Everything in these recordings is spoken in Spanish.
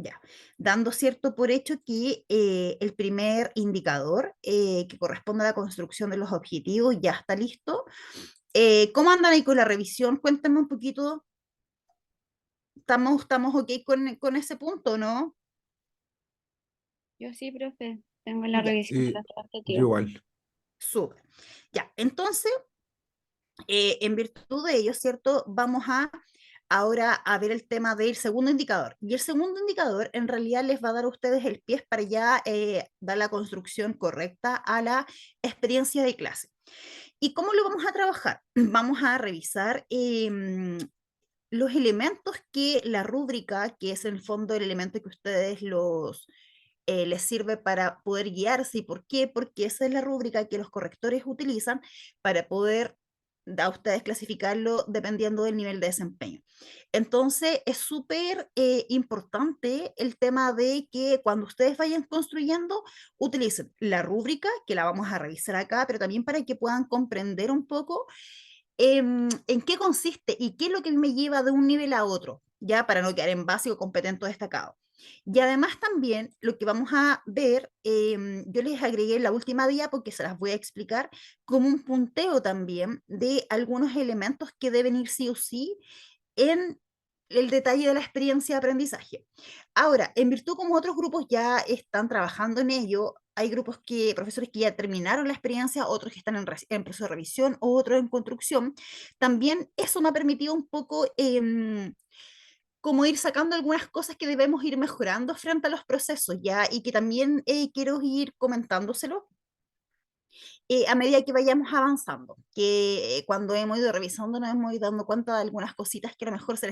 Ya, dando cierto por hecho que el primer indicador que corresponde a la construcción de los objetivos ya está listo. ¿Cómo andan ahí con la revisión? Cuéntame un poquito. ¿Estamos ok con ese punto, no? Yo sí, profe, tengo la Ya, revisión de los Yo objetivos. igual. súper. Ya, entonces, en virtud de ello, ¿cierto? Vamos a ahora a ver el tema del segundo indicador. Y el segundo indicador en realidad les va a dar a ustedes el pie para ya dar la construcción correcta a la experiencia de clase. ¿Y cómo lo vamos a trabajar? Vamos a revisar los elementos que la rúbrica, que es en el fondo el elemento que ustedes les sirve para poder guiarse. ¿Y por qué? Porque esa es la rúbrica que los correctores utilizan para poder a ustedes clasificarlo dependiendo del nivel de desempeño. Entonces, es súper importante el tema de que cuando ustedes vayan construyendo, utilicen la rúbrica, que la vamos a revisar acá, pero también para que puedan comprender un poco en qué consiste y qué es lo que me lleva de un nivel a otro, ya para no quedar en básico, competente o destacado. Y además también lo que vamos a ver, yo les agregué en la última día porque se las voy a explicar como un punteo también de algunos elementos que deben ir sí o sí en el detalle de la experiencia de aprendizaje. Ahora, en virtud como otros grupos ya están trabajando en ello, hay grupos que, profesores que ya terminaron la experiencia, otros que están en proceso de revisión, otros en construcción. También eso me ha permitido un poco como ir sacando algunas cosas que debemos ir mejorando frente a los procesos ya y que también quiero ir comentándoselo a medida que vayamos avanzando, que cuando hemos ido revisando nos hemos ido dando cuenta de algunas cositas que a lo mejor se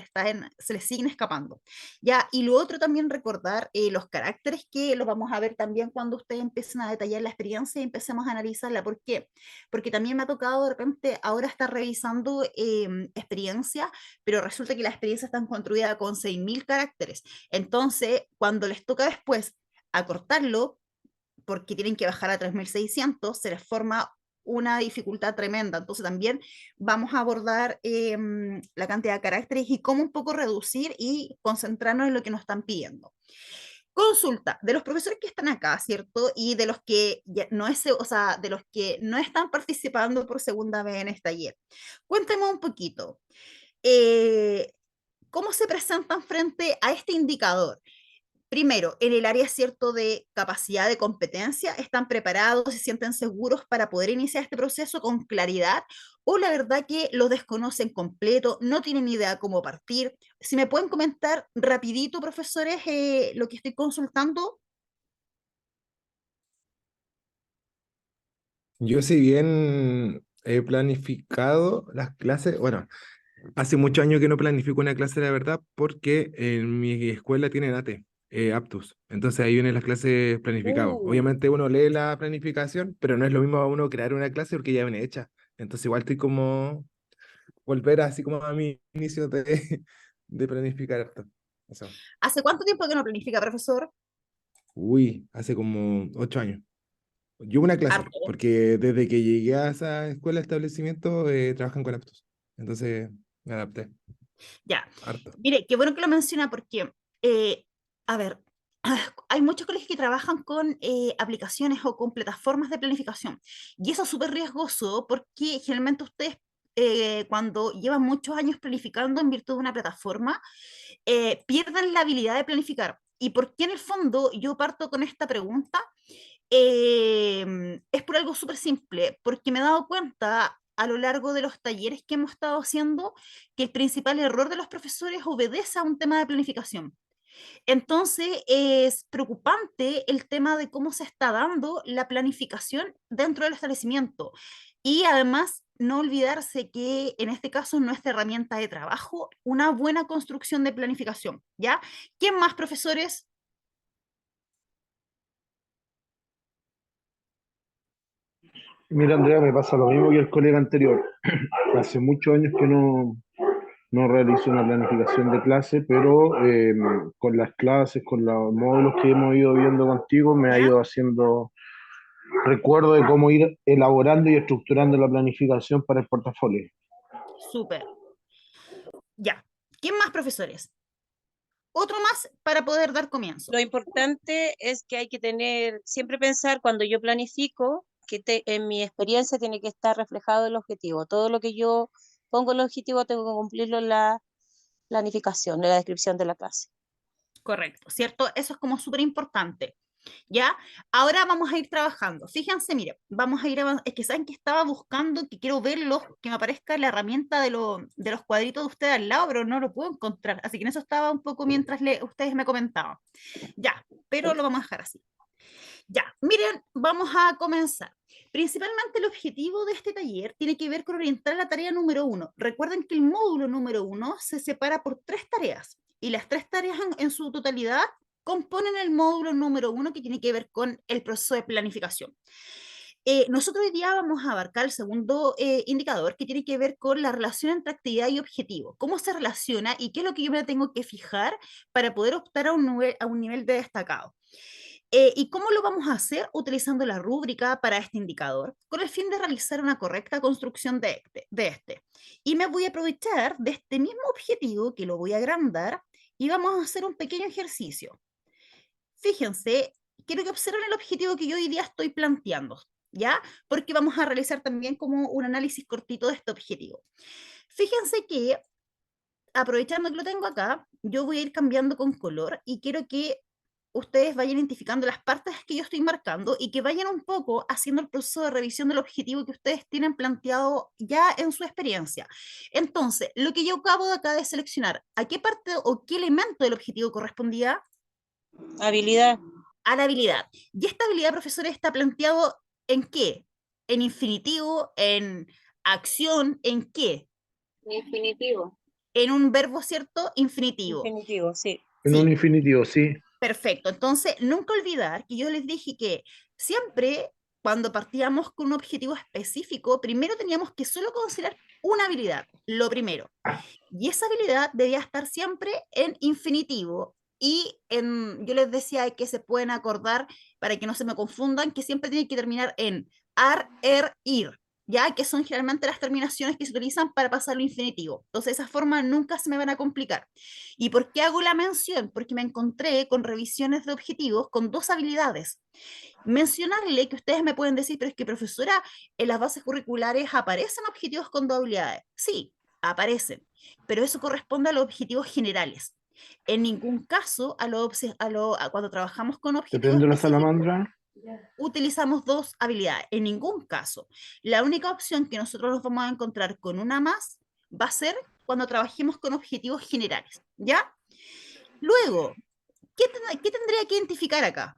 les siguen escapando. Ya, y lo otro también recordar los caracteres que los vamos a ver también cuando ustedes empiecen a detallar la experiencia y empecemos a analizarla. ¿Por qué? Porque también me ha tocado de repente ahora estar revisando experiencia, pero resulta que las experiencias están construidas con 6.000 caracteres. Entonces, cuando les toca después acortarlo, porque tienen que bajar a 3.600 se les forma una dificultad tremenda. Entonces también vamos a abordar la cantidad de caracteres y cómo un poco reducir y concentrarnos en lo que nos están pidiendo. Consulta, de los profesores que están acá, ¿cierto? Y de los que no es, o sea, de los que no están participando por segunda vez en este taller. Cuénteme un poquito, eh, ¿cómo se presentan frente a este indicador? Primero, en el área cierto de capacidad de competencia, ¿están preparados, se sienten seguros para poder iniciar este proceso con claridad? ¿O la verdad que lo desconocen completo, no tienen idea cómo partir? Si me pueden comentar rapidito, profesores, lo que estoy consultando. Yo si bien he planificado las clases, bueno, hace muchos años que no planifico una clase, la verdad, porque en mi escuela tienen ATE, Aptus. Entonces ahí vienen las clases planificadas. Uh, Obviamente uno lee la planificación, pero no es lo mismo a uno crear una clase porque ya viene hecha. Entonces igual estoy como volver así como a mi inicio de, de planificar harto. Eso. ¿Hace cuánto tiempo que no planifica, profesor? Uy, hace como 8 años. Yo una clase, Harto. porque desde que llegué a esa escuela, establecimiento, trabajan con Aptus. Entonces me adapté Ya. harto. Mire, qué bueno que lo menciona porque, a ver, hay muchos colegios que trabajan con aplicaciones o con plataformas de planificación. Y eso es súper riesgoso porque generalmente ustedes, cuando llevan muchos años planificando en virtud de una plataforma, pierden la habilidad de planificar. ¿Y por qué en el fondo yo parto con esta pregunta? Es por algo súper simple, porque me he dado cuenta a lo largo de los talleres que hemos estado haciendo que el principal error de los profesores obedece a un tema de planificación. Entonces, es preocupante el tema de cómo se está dando la planificación dentro del establecimiento. Y además, no olvidarse que en este caso es nuestra herramienta de trabajo, una buena construcción de planificación, ¿ya? ¿Quién más, profesores? Mira, Andrea, me pasa lo mismo que el colega anterior. Hace muchos años que no realizo una planificación de clase, pero con las clases, con los módulos que hemos ido viendo contigo, me ha ¿Ya? ido haciendo recuerdo de cómo ir elaborando y estructurando la planificación para el portafolio. Súper. Ya. ¿Quién más, profesores? otro más para poder dar comienzo. Lo importante es que hay que siempre pensar cuando yo planifico, en mi experiencia tiene que estar reflejado el objetivo. Todo lo que yo pongo el objetivo tengo que cumplirlo en la planificación, en la descripción de la clase. Correcto, ¿cierto? Eso es como súper importante. ¿Ya? Ahora vamos a ir trabajando. Fíjense, mire, vamos a ir avanzando. Es que saben que estaba buscando, que quiero verlos, que me aparezca la herramienta de los cuadritos de ustedes al lado, pero no lo puedo encontrar. Así que en eso estaba un poco mientras ustedes me comentaban. Ya, pero lo vamos a dejar así. Ya, miren, vamos a comenzar. Principalmente el objetivo de este taller tiene que ver con orientar la tarea número 1. Recuerden que el módulo número 1 se separa por 3 tareas y las 3 tareas en su totalidad componen el módulo número 1 que tiene que ver con el proceso de planificación. Nosotros hoy día vamos a abarcar el segundo indicador que tiene que ver con la relación entre actividad y objetivo. ¿Cómo se relaciona y qué es lo que yo me tengo que fijar para poder optar a un nivel de destacado? ¿Y cómo lo vamos a hacer? Utilizando la rúbrica para este indicador, con el fin de realizar una correcta construcción de este. Y me voy a aprovechar de este mismo objetivo, que lo voy a agrandar, y vamos a hacer un pequeño ejercicio. Fíjense, quiero que observen el objetivo que yo hoy día estoy planteando, ¿ya? Porque vamos a realizar también como un análisis cortito de este objetivo. Fíjense que, aprovechando que lo tengo acá, yo voy a ir cambiando con color y quiero que ustedes vayan identificando las partes que yo estoy marcando y que vayan un poco haciendo el proceso de revisión del objetivo que ustedes tienen planteado ya en su experiencia. Entonces, lo que yo acabo de acá de seleccionar, ¿a qué parte o qué elemento del objetivo correspondía? Habilidad. A la habilidad. ¿Y esta habilidad, profesores, está planteado en qué? ¿En infinitivo? ¿En acción? ¿En qué? Infinitivo. En un verbo, ¿cierto? Infinitivo. Infinitivo, sí. En un infinitivo, sí. Perfecto. Entonces, nunca olvidar que yo les dije que siempre cuando partíamos con un objetivo específico, primero teníamos que solo considerar una habilidad, lo primero. Y esa habilidad debía estar siempre en infinitivo. Y yo les decía que se pueden acordar, para que no se me confundan, que siempre tiene que terminar en ar, ir, ya que son generalmente las terminaciones que se utilizan para pasar lo infinitivo. Entonces, de esa forma nunca se me van a complicar. ¿Y por qué hago la mención? Porque me encontré con revisiones de objetivos con 2 habilidades. Mencionarle que ustedes me pueden decir, pero es que profesora, en las bases curriculares aparecen objetivos con 2 habilidades. Sí, aparecen, pero eso corresponde a los objetivos generales. En ningún caso, cuando trabajamos con objetivos Depende de la específicos, salamandra. utilizamos 2 habilidades, en ningún caso. La única opción que nosotros nos vamos a encontrar con una más va a ser cuando trabajemos con objetivos generales, ¿ya? Luego, ¿qué tendría que identificar acá?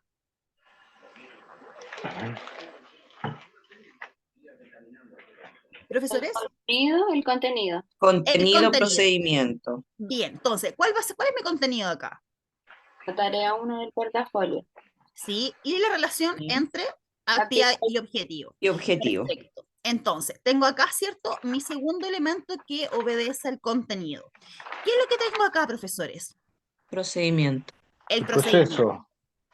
¿Profesores? El contenido. Contenido. Procedimiento. Bien, entonces, ¿cuál es mi contenido acá? La tarea 1 del portafolio. ¿Sí? Y la relación Sí. entre actividad y objetivo. Y objetivo. Perfecto. Entonces, tengo acá, ¿cierto? Mi segundo elemento que obedece al contenido. ¿Qué es lo que tengo acá, profesores? Procedimiento. El procedimiento. Proceso.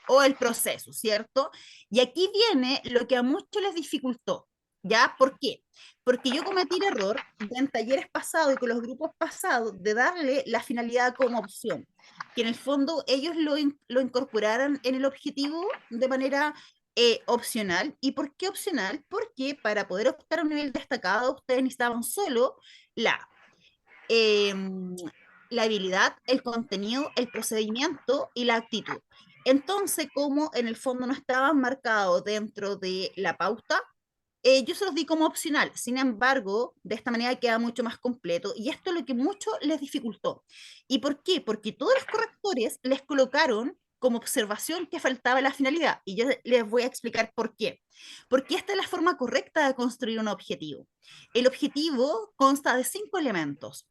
O el proceso, ¿cierto? Y aquí viene lo que a muchos les dificultó, ¿ya? ¿Por qué? Porque yo cometí el error en talleres pasados y con los grupos pasados de darle la finalidad como opción, que en el fondo ellos lo incorporaran en el objetivo de manera opcional. ¿Y por qué opcional? Porque para poder optar a un nivel destacado ustedes necesitaban solo la la habilidad, el contenido, el procedimiento y la actitud. Entonces, como en el fondo no estaban marcados dentro de la pauta, yo se los di como opcional. Sin embargo, de esta manera queda mucho más completo y esto es lo que mucho les dificultó. ¿Y por qué? Porque todos los correctores les colocaron como observación que faltaba la finalidad. Y yo les voy a explicar por qué. Porque esta es la forma correcta de construir un objetivo. El objetivo consta de 5 elementos.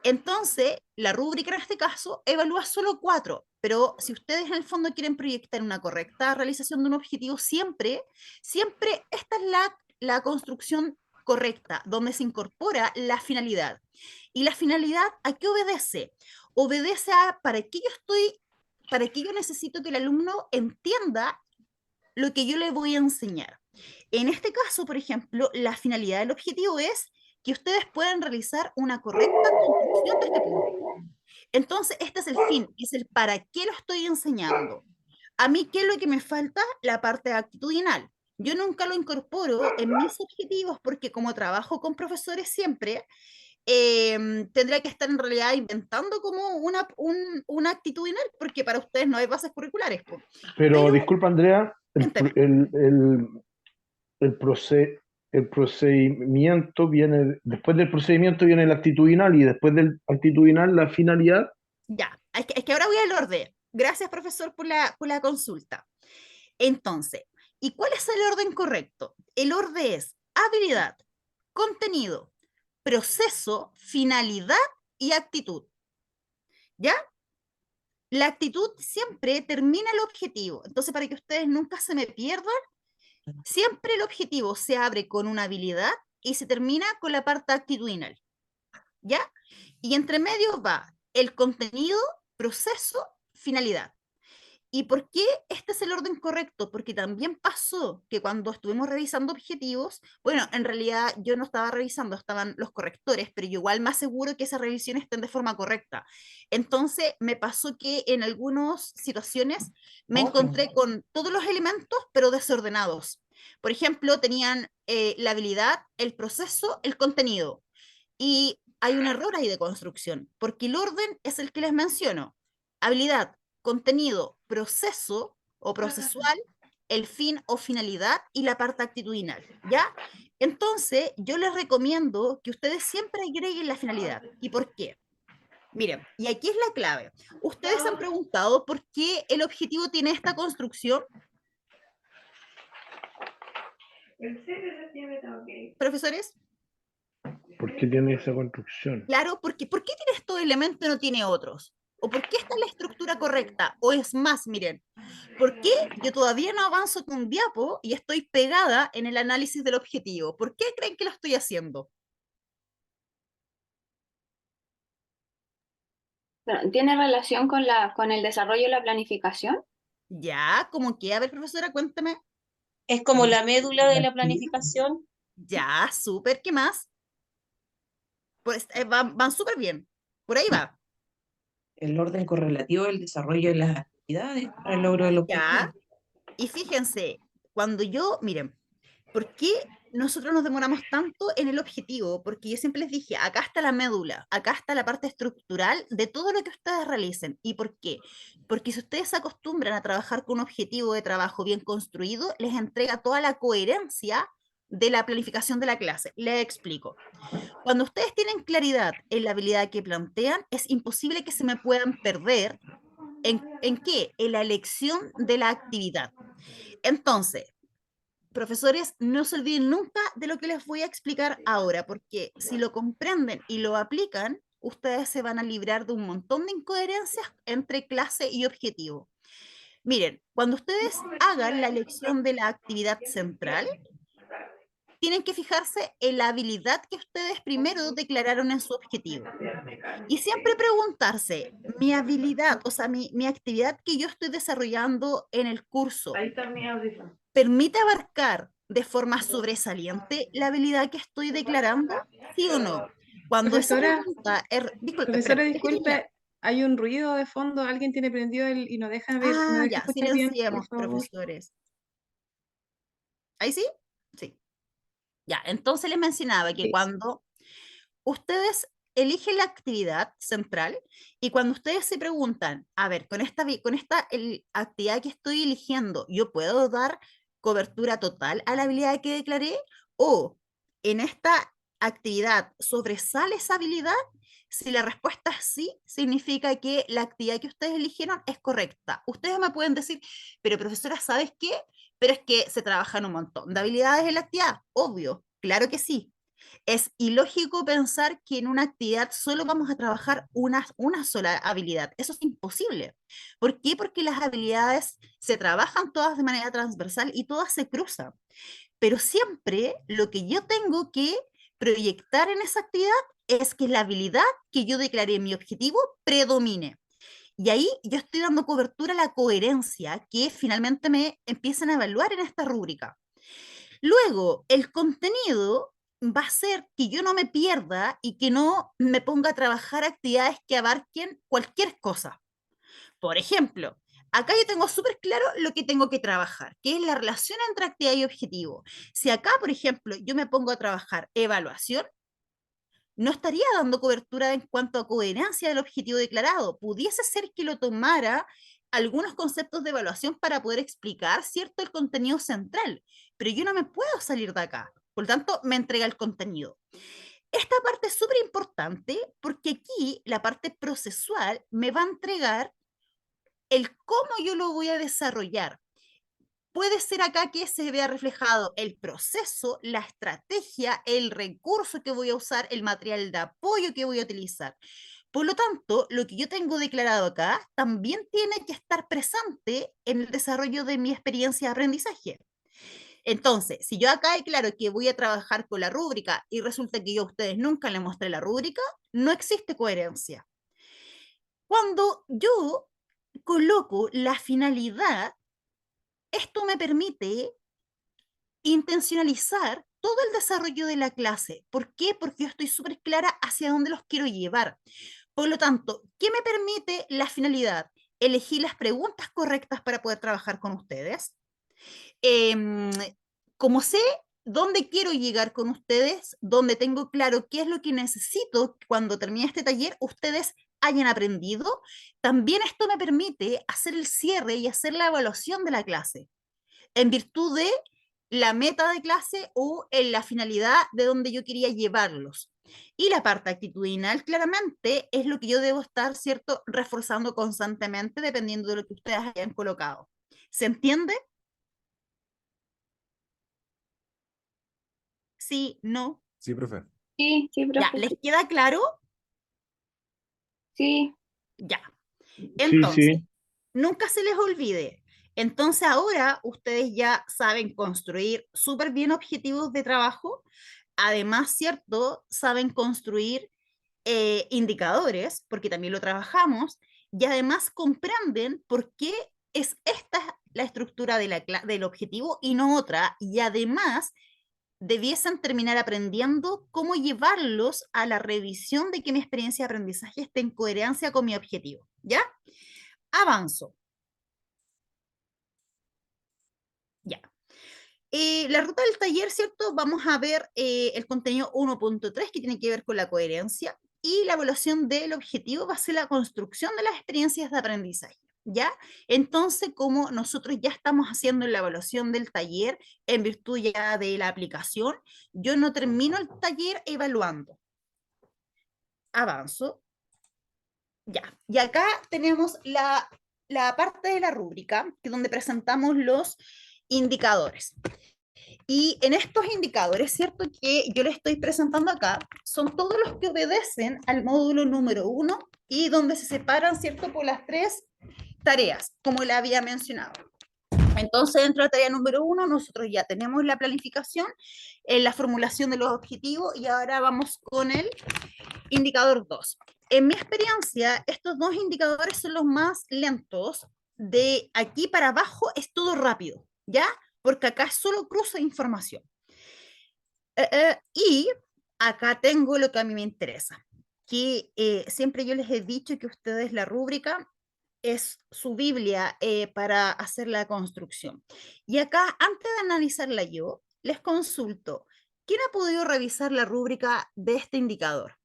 Entonces, la rúbrica en este caso evalúa solo 4, pero si ustedes en el fondo quieren proyectar una correcta realización de un objetivo, siempre esta es la construcción correcta, donde se incorpora la finalidad. ¿Y la finalidad a qué obedece? Obedece a para qué yo necesito que el alumno entienda lo que yo le voy a enseñar. En este caso, por ejemplo, la finalidad del objetivo es que ustedes puedan realizar una correcta construcción de este punto. Entonces, este es el fin, es el para qué lo estoy enseñando. A mí, ¿qué es lo que me falta? La parte actitudinal. Yo nunca lo incorporo en mis objetivos porque como trabajo con profesores siempre, tendría que estar en realidad inventando como una actitudinal, porque para ustedes no hay bases curriculares, po. Pero Pero, disculpa, Andrea, cuénteme, el, proce- el procedimiento viene, después del procedimiento viene el actitudinal y después del actitudinal la finalidad. ya, es que ahora voy al orden. Gracias, profesor, por la consulta. Entonces, ¿y cuál es el orden correcto? El orden es habilidad, contenido, proceso, finalidad y actitud. ¿Ya? La actitud siempre termina el objetivo. Entonces, para que ustedes nunca se me pierdan, siempre el objetivo se abre con una habilidad y se termina con la parte actitudinal. ¿Ya? Y entre medio va el contenido, proceso, finalidad. ¿Y por qué este es el orden correcto? Porque también pasó que cuando estuvimos revisando objetivos, bueno, en realidad yo no estaba revisando, estaban los correctores, pero yo igual me aseguro que esas revisiones estén de forma correcta. Entonces me pasó que en algunas situaciones me encontré con todos los elementos, pero desordenados. Por ejemplo, tenían la habilidad, el proceso, el contenido. Y hay un error ahí de construcción, porque el orden es el que les menciono. Habilidad, contenido, proceso o procesual, el fin o finalidad y la parte actitudinal, ¿ya? Entonces, yo les recomiendo que ustedes siempre agreguen la finalidad. ¿Y por qué? Miren, y aquí es la clave. Ustedes han preguntado por qué el objetivo tiene esta construcción. Profesores, ¿Por qué tiene esa construcción? claro, porque ¿por qué tiene estos elementos y no tiene otros? ¿O por qué está en la estructura correcta? O es más, miren, ¿por qué yo todavía no avanzo con un diapo y estoy pegada en el análisis del objetivo? ¿Por qué creen que lo estoy haciendo? Bueno, ¿tiene relación con el desarrollo y la planificación? Ya, como que, a ver, profesora, cuéntame. Es como la médula de la planificación. Ya, súper, ¿qué más? Pues van súper bien. Por ahí va. El orden correlativo del desarrollo de las actividades para el logro del objetivo. Ya. Y fíjense, cuando yo, miren, ¿por qué nosotros nos demoramos tanto en el objetivo? Porque yo siempre les dije, acá está la médula, acá está la parte estructural de todo lo que ustedes realicen. ¿Y por qué? Porque si ustedes se acostumbran a trabajar con un objetivo de trabajo bien construido, les entrega toda la coherencia de la planificación de la clase. Les explico. Cuando ustedes tienen claridad en la habilidad que plantean, es imposible que se me puedan perder. ¿En qué? En la elección de la actividad. Entonces, profesores, no se olviden nunca de lo que les voy a explicar ahora, porque si lo comprenden y lo aplican, ustedes se van a librar de un montón de incoherencias entre clase y objetivo. Miren, cuando ustedes hagan la elección de la actividad central, tienen que fijarse en la habilidad que ustedes primero declararon en su objetivo. Y siempre preguntarse, mi habilidad, o sea, mi actividad que yo estoy desarrollando en el curso, ¿permite abarcar de forma sobresaliente la habilidad que estoy declarando? ¿Sí o no? Cuando esa Profesora, pregunta disculpe, profesora, espera, deje terminar. disculpe, hay un ruido de fondo, alguien tiene prendido y no deja ver, no deja Ya, escuchar bien, por silenciemos, favor. profesores. ¿Ahí sí? Sí. Ya, entonces les mencionaba que Sí. cuando ustedes eligen la actividad central y cuando ustedes se preguntan, a ver, con esta actividad que estoy eligiendo, ¿yo puedo dar cobertura total a la habilidad que declaré? ¿O en esta actividad sobresale esa habilidad? Si la respuesta es sí, significa que la actividad que ustedes eligieron es correcta. Ustedes me pueden decir, pero profesora, ¿sabes qué? Pero es que se trabajan un montón de habilidades en la actividad. Obvio, claro que sí. Es ilógico pensar que en una actividad solo vamos a trabajar una sola habilidad. Eso es imposible. ¿Por qué? Porque las habilidades se trabajan todas de manera transversal y todas se cruzan. Pero siempre lo que yo tengo que proyectar en esa actividad es que la habilidad que yo declaré en mi objetivo predomine. Y ahí yo estoy dando cobertura a la coherencia que finalmente me empiezan a evaluar en esta rúbrica. Luego, el contenido va a ser que yo no me pierda y que no me ponga a trabajar actividades que abarquen cualquier cosa. Por ejemplo, acá yo tengo súper claro lo que tengo que trabajar, que es la relación entre actividad y objetivo. Si acá, por ejemplo, yo me pongo a trabajar evaluación, no estaría dando cobertura en cuanto a coherencia del objetivo declarado. Pudiese ser que lo tomara algunos conceptos de evaluación para poder explicar, ¿cierto?, el contenido central, pero yo no me puedo salir de acá. Por lo tanto, me entrega el contenido. Esta parte es súper importante porque aquí la parte procesual me va a entregar el cómo yo lo voy a desarrollar. Puede ser acá que se vea reflejado el proceso, la estrategia, el recurso que voy a usar, el material de apoyo que voy a utilizar. Por lo tanto, lo que yo tengo declarado acá también tiene que estar presente en el desarrollo de mi experiencia de aprendizaje. Entonces, si yo acá declaro que voy a trabajar con la rúbrica y resulta que yo a ustedes nunca les mostré la rúbrica, no existe coherencia. Cuando yo coloco la finalidad, esto me permite intencionalizar todo el desarrollo de la clase. ¿Por qué? Porque yo estoy súper clara hacia dónde los quiero llevar. Por lo tanto, ¿qué me permite la finalidad? Elegir las preguntas correctas para poder trabajar con ustedes. Em, Como sé dónde quiero llegar con ustedes, donde tengo claro qué es lo que necesito cuando termine este taller, ustedes hayan aprendido, también esto me permite hacer el cierre y hacer la evaluación de la clase en virtud de la meta de clase o en la finalidad de donde yo quería llevarlos. Y la parte actitudinal, claramente, es lo que yo debo estar, ¿cierto?, reforzando constantemente dependiendo de lo que ustedes hayan colocado. ¿Se entiende? Sí, no. Sí, profe. Sí, sí, Ya, profe. ¿les queda claro? Sí, Ya. Sí, Entonces, sí. nunca se les olvide. Entonces ahora ustedes ya saben construir súper bien objetivos de trabajo. Además, ¿cierto? Saben construir indicadores, porque también lo trabajamos, y además comprenden por qué es esta la estructura de del objetivo y no otra, y además debiesen terminar aprendiendo cómo llevarlos a la revisión de que mi experiencia de aprendizaje esté en coherencia con mi objetivo. ¿Ya? Avanzo. Ya. La ruta del taller, ¿cierto? Vamos a ver el contenido 1.3 que tiene que ver con la coherencia y la evaluación del objetivo va a ser la construcción de las experiencias de aprendizaje, ¿ya? Entonces, como nosotros ya estamos haciendo la evaluación del taller en virtud ya de la aplicación, yo no termino el taller evaluando. Avanzo. Ya. Y acá tenemos la parte de la rúbrica, que es donde presentamos los indicadores. Y en estos indicadores, ¿cierto? Que yo les estoy presentando acá, son todos los que obedecen al módulo número 1 y donde se separan, ¿cierto? Por las 3 tareas, como le había mencionado. Entonces, dentro de la tarea número 1, nosotros ya tenemos la planificación, la formulación de los objetivos y ahora vamos con el indicador 2. En mi experiencia, estos dos indicadores son los más lentos. De aquí para abajo es todo rápido, ¿ya? Porque acá es solo cruce de información. Y acá tengo lo que a mí me interesa, que siempre yo les he dicho que ustedes la rúbrica es su Biblia para hacer la construcción. Y acá, antes de analizarla yo, les consulto, ¿quién ha podido revisar la rúbrica de este indicador?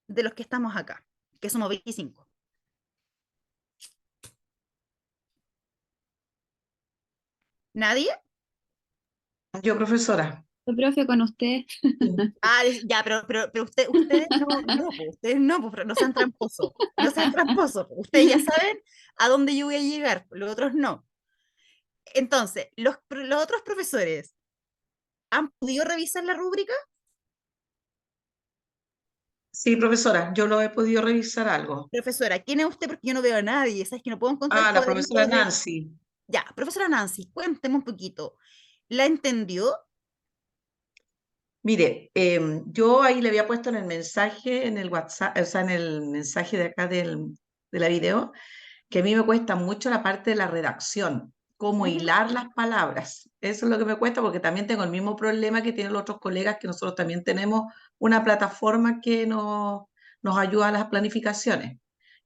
De los que estamos acá, que somos 25. ¿Nadie? Yo, profesora. el profe con usted. Ah, ya, pero ustedes no sean tramposos, no sean tramposos, ustedes ya saben a dónde yo voy a llegar, los otros no. Entonces, los otros profesores, ¿han podido revisar la rúbrica? Sí, profesora, yo lo he podido revisar algo. Profesora, ¿quién es usted? Porque yo no veo a nadie, ¿sabes que no puedo encontrar Ah, el la profesora cuadrito de... Nancy. Ya, profesora Nancy, cuénteme un poquito. ¿La entendió? Mire, yo ahí le había puesto en el mensaje, en el WhatsApp, o sea, en el mensaje de acá de la video, que a mí me cuesta mucho la parte de la redacción. cómo Ujú. hilar las palabras. Eso es lo que me cuesta, porque también tengo el mismo problema que tienen los otros colegas, que nosotros también tenemos una plataforma que nos ayuda a las planificaciones.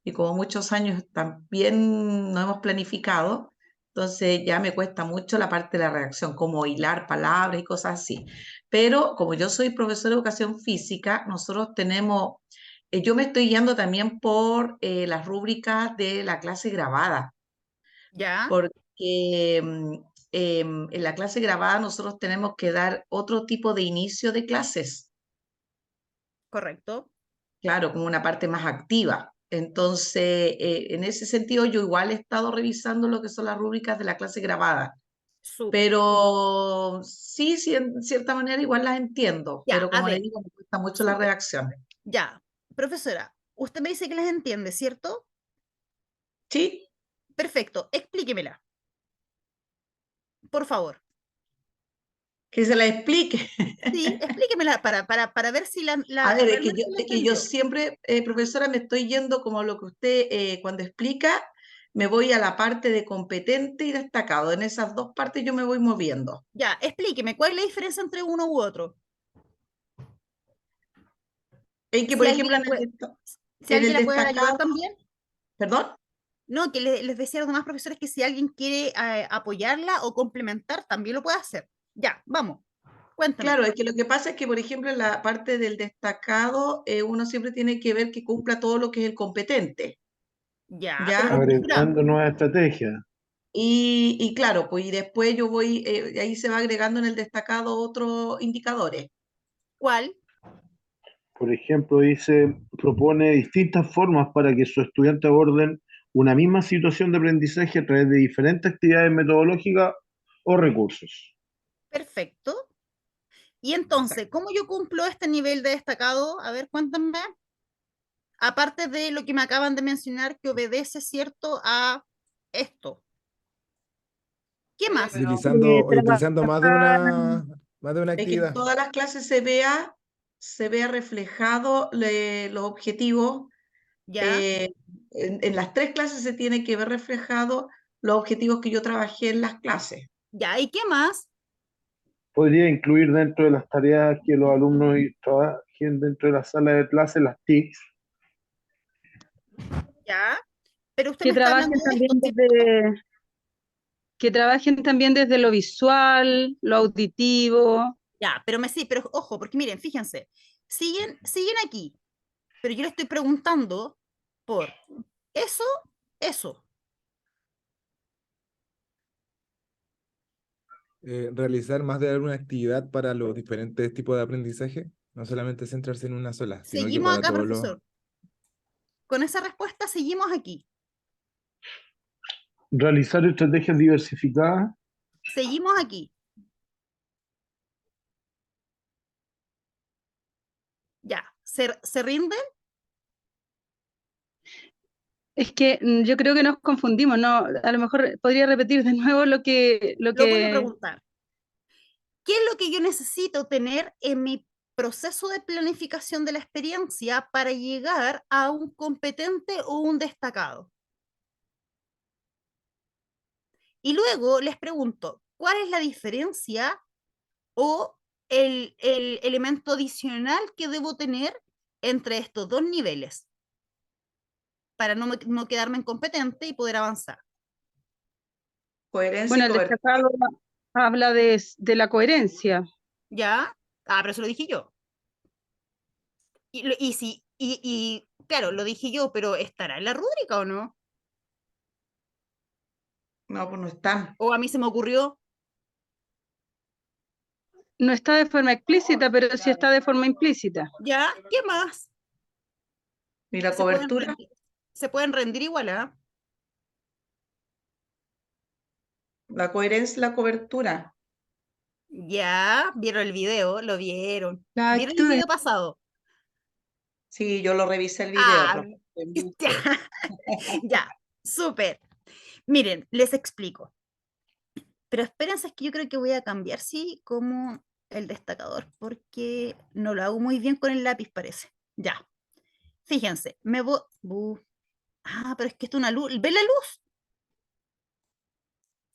Y como muchos años también no hemos planificado, entonces ya me cuesta mucho la parte de la redacción, como hilar palabras y cosas así. Pero como yo soy profesora de educación física, nosotros tenemos, yo me estoy guiando también por las rúbricas de la clase grabada, Ya, porque en la clase grabada nosotros tenemos que dar otro tipo de inicio de clases, correcto. claro, como una parte más activa. Entonces, en ese sentido, yo igual he estado revisando lo que son las rúbricas de la clase grabada, Súper. pero sí, sí, en cierta manera igual las entiendo, Ya, pero a como le ver, digo, me cuesta mucho la súper. redacción. Ya, profesora, usted me dice que las entiende, ¿cierto? Sí, Perfecto, explíquemela, por favor. que se la explique. Sí, explíquemela para ver si A ver, realmente la es que yo entendió. siempre, profesora, me estoy yendo como lo que usted cuando explica, me voy a la parte de competente y destacado. En esas dos partes yo me voy moviendo. Ya, explíqueme, ¿cuál es la diferencia entre uno u otro? En que, Si por alguien ejemplo, la puede, si en alguien el la puede ayudar destacado, también. perdón, No, que les decía a los demás profesores que si alguien quiere apoyarla o complementar, también lo puede hacer. Ya, vamos, cuéntame. claro, es que lo que pasa es que, por ejemplo, en la parte del destacado, uno siempre tiene que ver que cumpla todo lo que es el competente, Ya, pero ¿ya? lo Agregando equilibramos. nuevas estrategias. Y claro, pues y después yo voy, ahí se va agregando en el destacado otros indicadores. ¿Cuál? Por ejemplo, dice, propone distintas formas para que sus estudiantes aborden una misma situación de aprendizaje a través de diferentes actividades metodológicas o recursos. Perfecto. Y entonces, ¿cómo yo cumplo este nivel de destacado? A ver, cuéntame. Aparte de lo que me acaban de mencionar, que obedece, ¿cierto?, a esto. ¿Qué más? Utilizando más de una Es que en actividad. todas las clases se vea reflejado los objetivos. ¿Ya? En las tres clases se tiene que ver reflejado los objetivos que yo trabajé en las clases. ¿Ya? ¿Y qué más? Podría incluir dentro de las tareas que los alumnos trabajen dentro de la sala de clase las TICs. ¿Ya? Pero usted Que me está hablando trabajen de esto, también ¿cierto? que trabajen también desde lo visual, lo auditivo. Ya, pero sí, pero ojo, porque miren, fíjense, siguen aquí, pero yo le estoy preguntando por eso, eso. Realizar más de alguna actividad para los diferentes tipos de aprendizaje, no solamente centrarse en una sola, sino que Seguimos para acá, todos los... profesor. Con esa respuesta seguimos aquí. Realizar estrategias diversificadas. Seguimos aquí. Ya. ¿Se rinden? Es que yo creo que nos confundimos, ¿no? A lo mejor podría repetir de nuevo lo Lo vuelvo a que preguntar. ¿Qué es lo que yo necesito tener en mi proceso de planificación de la experiencia para llegar a un competente o un destacado? Y luego les pregunto, ¿cuál es la diferencia o el elemento adicional que debo tener entre estos dos niveles para no quedarme incompetente y poder avanzar? Coherencia bueno, y el cobertura. destacado habla de la coherencia. ¿Ya? Ah, pero eso lo dije yo. Y claro, lo dije yo, pero ¿estará en la rúbrica o no? No, pues no están. ¿O a mí se me ocurrió? No está de forma explícita, pero sí está de forma implícita. ¿Ya? ¿Qué más? Ni la Se pueden cobertura. rendir, se pueden rendir igual, ¿ah? La coherencia y la cobertura. Ya, vieron el video, lo vieron. La ¿Vieron el actitud. video pasado? Sí, yo lo revisé el video, Ah, profe, en ya, vivo. ya, súper. Miren, les explico. Pero espérense, es que yo creo que voy a cambiar, sí, como el destacador, porque no lo hago muy bien con el lápiz, parece. Ya, fíjense, me voy... Ah, pero es que esto es una luz. ¿Ven la luz?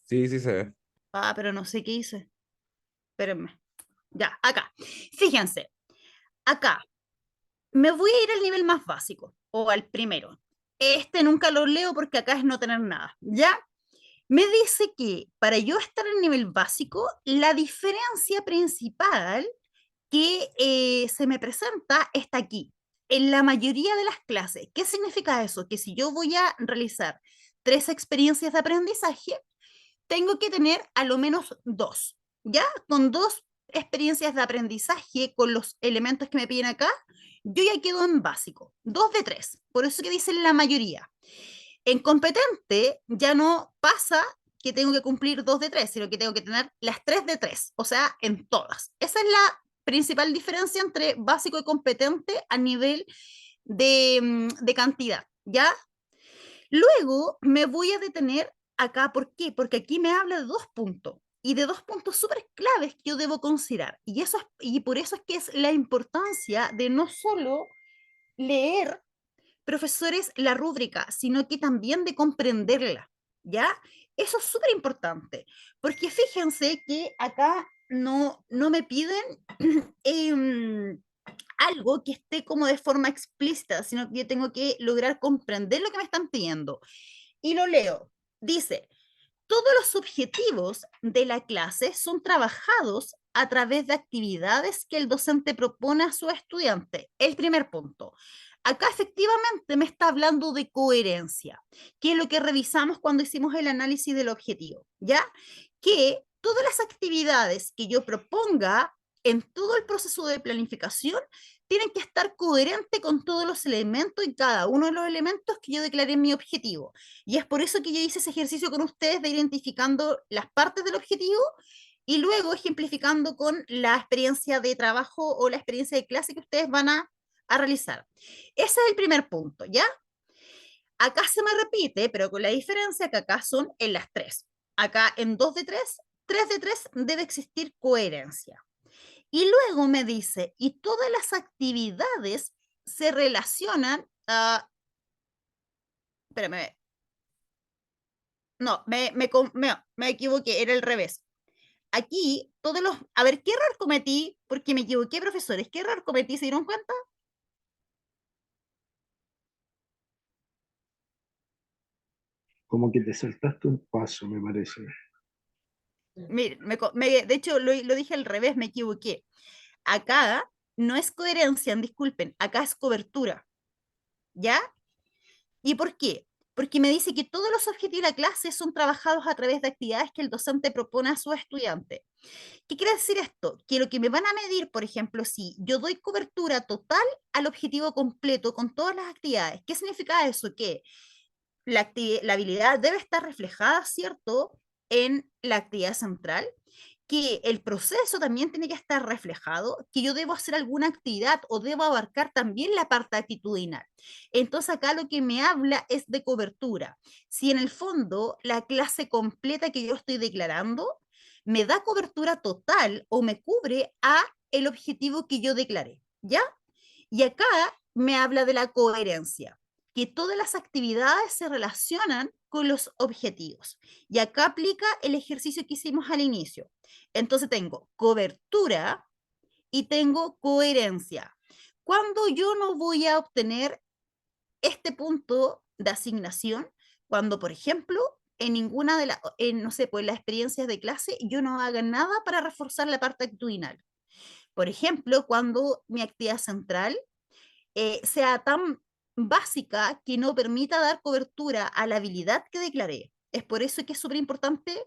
Sí, sí se ve. Ah, pero no sé qué hice. Espérenme. Ya, acá. Fíjense, acá me voy a ir al nivel más básico o al primero. Este nunca lo leo porque acá es no tener nada, ¿ya? Me dice que para yo estar en nivel básico, la diferencia principal que se me presenta está aquí, en la mayoría de las clases. ¿Qué significa eso? Que si yo voy a realizar 3 experiencias de aprendizaje, tengo que tener a lo menos 2, ¿ya? Con 2 experiencias de aprendizaje, con los elementos que me piden acá, yo ya quedo en básico, 2 de 3, por eso que dicen la mayoría. En competente ya no pasa que tengo que cumplir 2 de 3, sino que tengo que tener las 3 de 3, o sea, en todas. Esa es la principal diferencia entre básico y competente a nivel de cantidad, ¿ya? Luego me voy a detener acá, ¿por qué? Porque aquí me habla de 2 puntos y de 2 puntos súper claves que yo debo considerar. Y por eso es que es la importancia de no solo leer, profesores, la rúbrica, sino que también de comprenderla, ¿ya? Eso es súper importante, porque fíjense que acá no me piden algo que esté como de forma explícita, sino que yo tengo que lograr comprender lo que me están pidiendo. Y lo leo. Dice, todos los objetivos de la clase son trabajados a través de actividades que el docente propone a su estudiante. El primer punto. Acá efectivamente me está hablando de coherencia, que es lo que revisamos cuando hicimos el análisis del objetivo, ¿ya? Que todas las actividades que yo proponga en todo el proceso de planificación tienen que estar coherentes con todos los elementos y cada uno de los elementos que yo declaré en mi objetivo. Y es por eso que yo hice ese ejercicio con ustedes de identificando las partes del objetivo y luego ejemplificando con la experiencia de trabajo o la experiencia de clase que ustedes van a realizar. Ese es el primer punto, ¿ya? Acá se me repite, pero con la diferencia que acá son en las 3. Acá en 2 de 3, 3 de 3 debe existir coherencia. Y luego me dice, y todas las actividades se relacionan a... Espérame, no, me equivoqué, era el revés. Aquí, todos los... A ver, ¿qué error cometí? Porque me equivoqué, profesores. ¿Qué error cometí? ¿Se dieron cuenta? Como que te saltaste un paso, me parece. Miren, de hecho, lo dije al revés, me equivoqué. Acá no es coherencia, disculpen, acá es cobertura. ¿Ya? ¿Y por qué? Porque me dice que todos los objetivos de la clase son trabajados a través de actividades que el docente propone a sus estudiantes. ¿Qué quiere decir esto? Que lo que me van a medir, por ejemplo, si yo doy cobertura total al objetivo completo con todas las actividades, ¿qué significa eso? Que la habilidad debe estar reflejada, ¿cierto?, en la actividad central, que el proceso también tiene que estar reflejado, que yo debo hacer alguna actividad o debo abarcar también la parte actitudinal. Entonces acá lo que me habla es de cobertura. Si en el fondo la clase completa que yo estoy declarando me da cobertura total o me cubre a el objetivo que yo declaré, ¿ya? Y acá me habla de la coherencia, que todas las actividades se relacionan con los objetivos. Y acá aplica el ejercicio que hicimos al inicio. Entonces tengo cobertura y tengo coherencia. Cuando yo no voy a obtener este punto de asignación, cuando, por ejemplo, en ninguna de las, no sé, pues las experiencias de clase, yo no haga nada para reforzar la parte actitudinal. Por ejemplo, cuando mi actividad central sea tan básica que no permita dar cobertura a la habilidad que declaré. Es por eso que es súper importante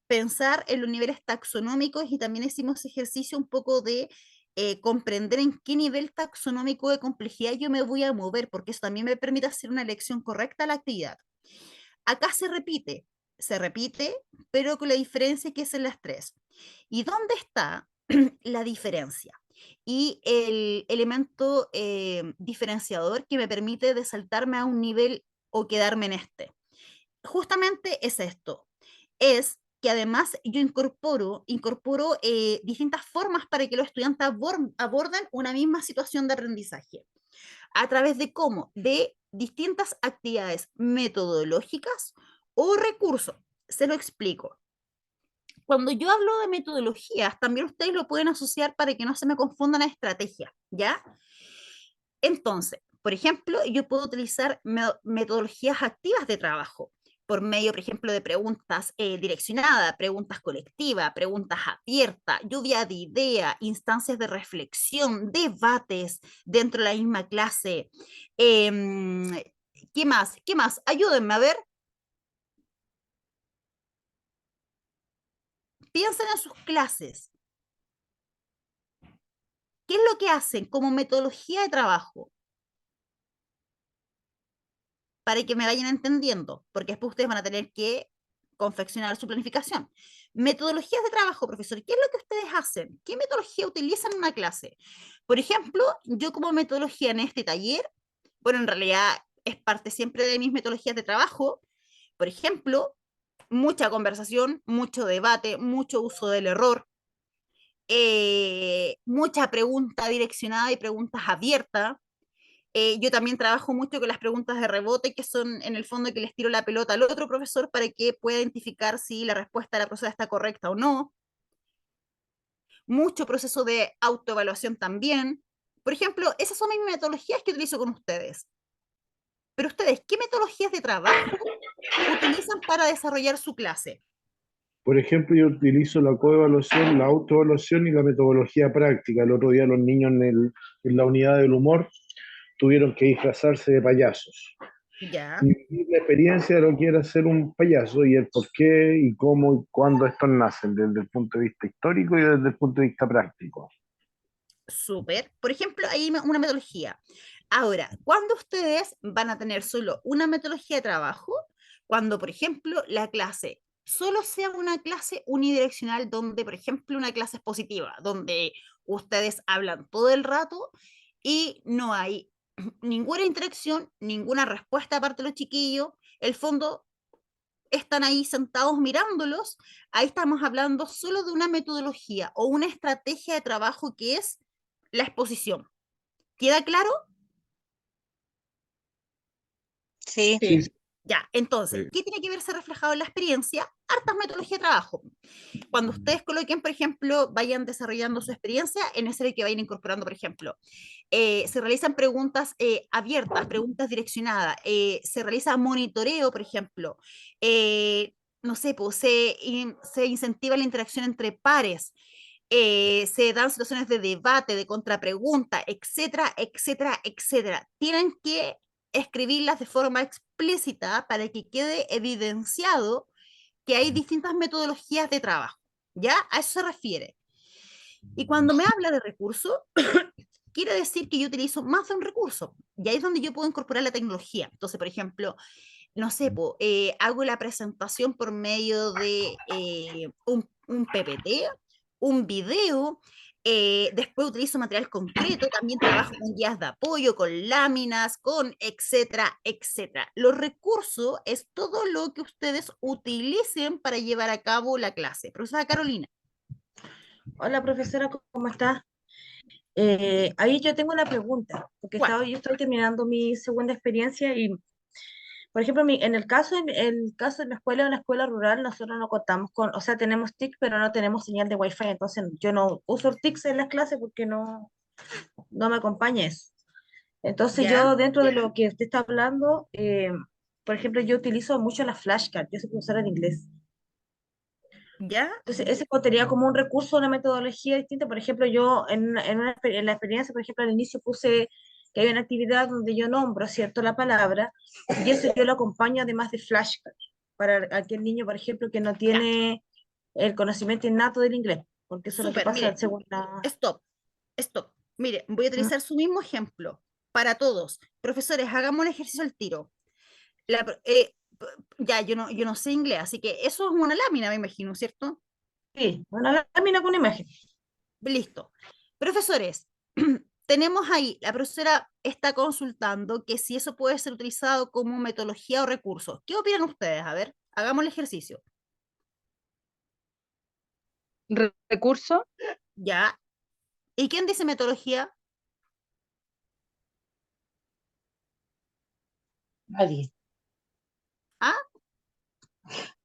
pensar en los niveles taxonómicos y también hicimos ejercicio un poco de comprender en qué nivel taxonómico de complejidad yo me voy a mover, porque eso también me permite hacer una elección correcta a la actividad. Acá se repite, pero con la diferencia que es en las 3. ¿Y dónde está la diferencia? Y el elemento diferenciador que me permite de saltarme a un nivel o quedarme en este. Justamente es esto, es que además yo incorporo distintas formas para que los estudiantes aborden una misma situación de aprendizaje. ¿A través de cómo? De distintas actividades metodológicas o recursos. Se lo explico. Cuando yo hablo de metodologías, también ustedes lo pueden asociar para que no se me confundan a estrategias, ¿ya? Entonces, por ejemplo, yo puedo utilizar metodologías activas de trabajo por medio, por ejemplo, de preguntas direccionadas, preguntas colectivas, preguntas abiertas, lluvia de ideas, instancias de reflexión, debates dentro de la misma clase. Em, ¿Qué más? ¿Qué más? Ayúdenme a ver. Piensen en sus clases. ¿Qué es lo que hacen como metodología de trabajo? Para que me vayan entendiendo, porque después ustedes van a tener que confeccionar su planificación. Metodologías de trabajo, profesor, ¿qué es lo que ustedes hacen? ¿Qué metodología utilizan en una clase? Por ejemplo, yo como metodología en este taller, bueno, en realidad es parte siempre de mis metodologías de trabajo, por ejemplo, mucha conversación, mucho debate, mucho uso del error, mucha pregunta direccionada y preguntas abiertas. Yo también trabajo mucho con las preguntas de rebote, que son en el fondo que les tiro la pelota al otro profesor para que pueda identificar si la respuesta de la profesora está correcta o no. Mucho proceso de autoevaluación también. Por ejemplo, esas son mis metodologías que utilizo con ustedes. Pero ustedes, ¿qué metodologías de trabajo utilizan para desarrollar su clase? Por ejemplo, yo utilizo la coevaluación, la autoevaluación y la metodología práctica. El otro día los niños en la unidad del humor tuvieron que disfrazarse de payasos. Ya, Y vivir la experiencia de lo que era ser un payaso y el por qué y cómo y cuándo estos nacen, desde el punto de vista histórico y desde el punto de vista práctico. súper. Por ejemplo, hay una metodología. Ahora, ¿cuándo ustedes van a tener solo una metodología de trabajo? Cuando, por ejemplo, la clase solo sea una clase unidireccional donde, por ejemplo, una clase expositiva, donde ustedes hablan todo el rato y no hay ninguna interacción, ninguna respuesta aparte de los chiquillos. El fondo están ahí sentados mirándolos. Ahí estamos hablando solo de una metodología o una estrategia de trabajo que es la exposición. ¿Queda claro? Sí, Sí, Sí. Ya, entonces, Sí. ¿qué tiene que verse reflejado en la experiencia? Hartas metodologías de trabajo. Cuando ustedes coloquen, por ejemplo, vayan desarrollando su experiencia, en ese que vayan incorporando, por ejemplo, se realizan preguntas abiertas, preguntas direccionadas, se realiza monitoreo, por ejemplo, no sé, pues, se incentiva la interacción entre pares, se dan situaciones de debate, de contrapregunta, etcétera, etcétera, etcétera. Tienen que escribirlas de forma explícita para que quede evidenciado que hay distintas metodologías de trabajo. ¿Ya? A eso se refiere. Y cuando me habla de recursos, quiere decir que yo utilizo más de un recurso. Y ahí es donde yo puedo incorporar la tecnología. Entonces, por ejemplo, no sé, hago la presentación por medio de un PPT, un video, después utilizo material concreto, también trabajo con guías de apoyo, con láminas, con etcétera, etcétera. Los recursos es todo lo que ustedes utilicen para llevar a cabo la clase. Profesora Carolina. Hola profesora, ¿cómo está? Ahí yo tengo una pregunta, porque ¿Cuál? yo estoy terminando mi segunda experiencia y, por ejemplo, en el caso de mi escuela, una escuela rural, nosotros no contamos con, o sea, tenemos TIC, pero no tenemos señal de Wi-Fi, entonces yo no uso el TIC en las clases porque no me acompaña eso. Entonces ¿Ya? yo, dentro de lo que usted está hablando, por ejemplo, yo utilizo mucho las flashcards, yo soy profesora de inglés. ¿Ya? Entonces, ese sería como un recurso, una metodología distinta. Por ejemplo, yo en la experiencia, por ejemplo, al inicio puse que hay una actividad donde yo nombro, ¿cierto?, la palabra, y eso yo lo acompaño además de flashcards, para aquel niño, por ejemplo, que no Ya. tiene el conocimiento innato del inglés, porque eso es lo que Súper, pasa mire, según la... stop, stop. Mire, voy a ¿Mm? utilizar su mismo ejemplo para todos. Profesores, hagamos un ejercicio al tiro. Ya, yo no sé inglés, así que eso es una lámina, me imagino, ¿cierto? Sí, una lámina con imagen. Listo. Profesores, tenemos ahí, la profesora está consultando que si eso puede ser utilizado como metodología o recurso. ¿Qué opinan ustedes? A ver, hagamos el ejercicio. Recurso, Ya. ¿Y quién dice metodología? nadie. ¿Ah?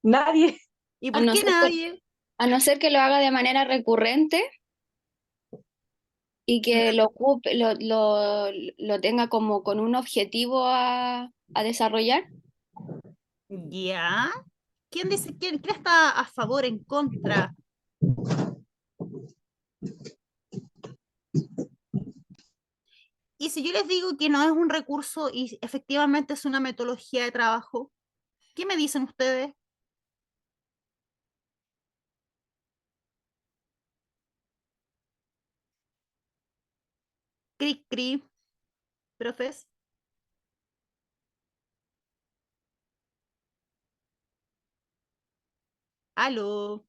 Nadie. ¿Y A por no qué ser que, nadie? a no ser que lo haga de manera recurrente y que lo ocupe, lo tenga como con un objetivo a desarrollar. ¿Ya? ¿Quién dice, quién está a favor, en contra? Y si yo les digo que no es un recurso y efectivamente es una metodología de trabajo, ¿qué me dicen ustedes? Cric, cric, profes. Aló.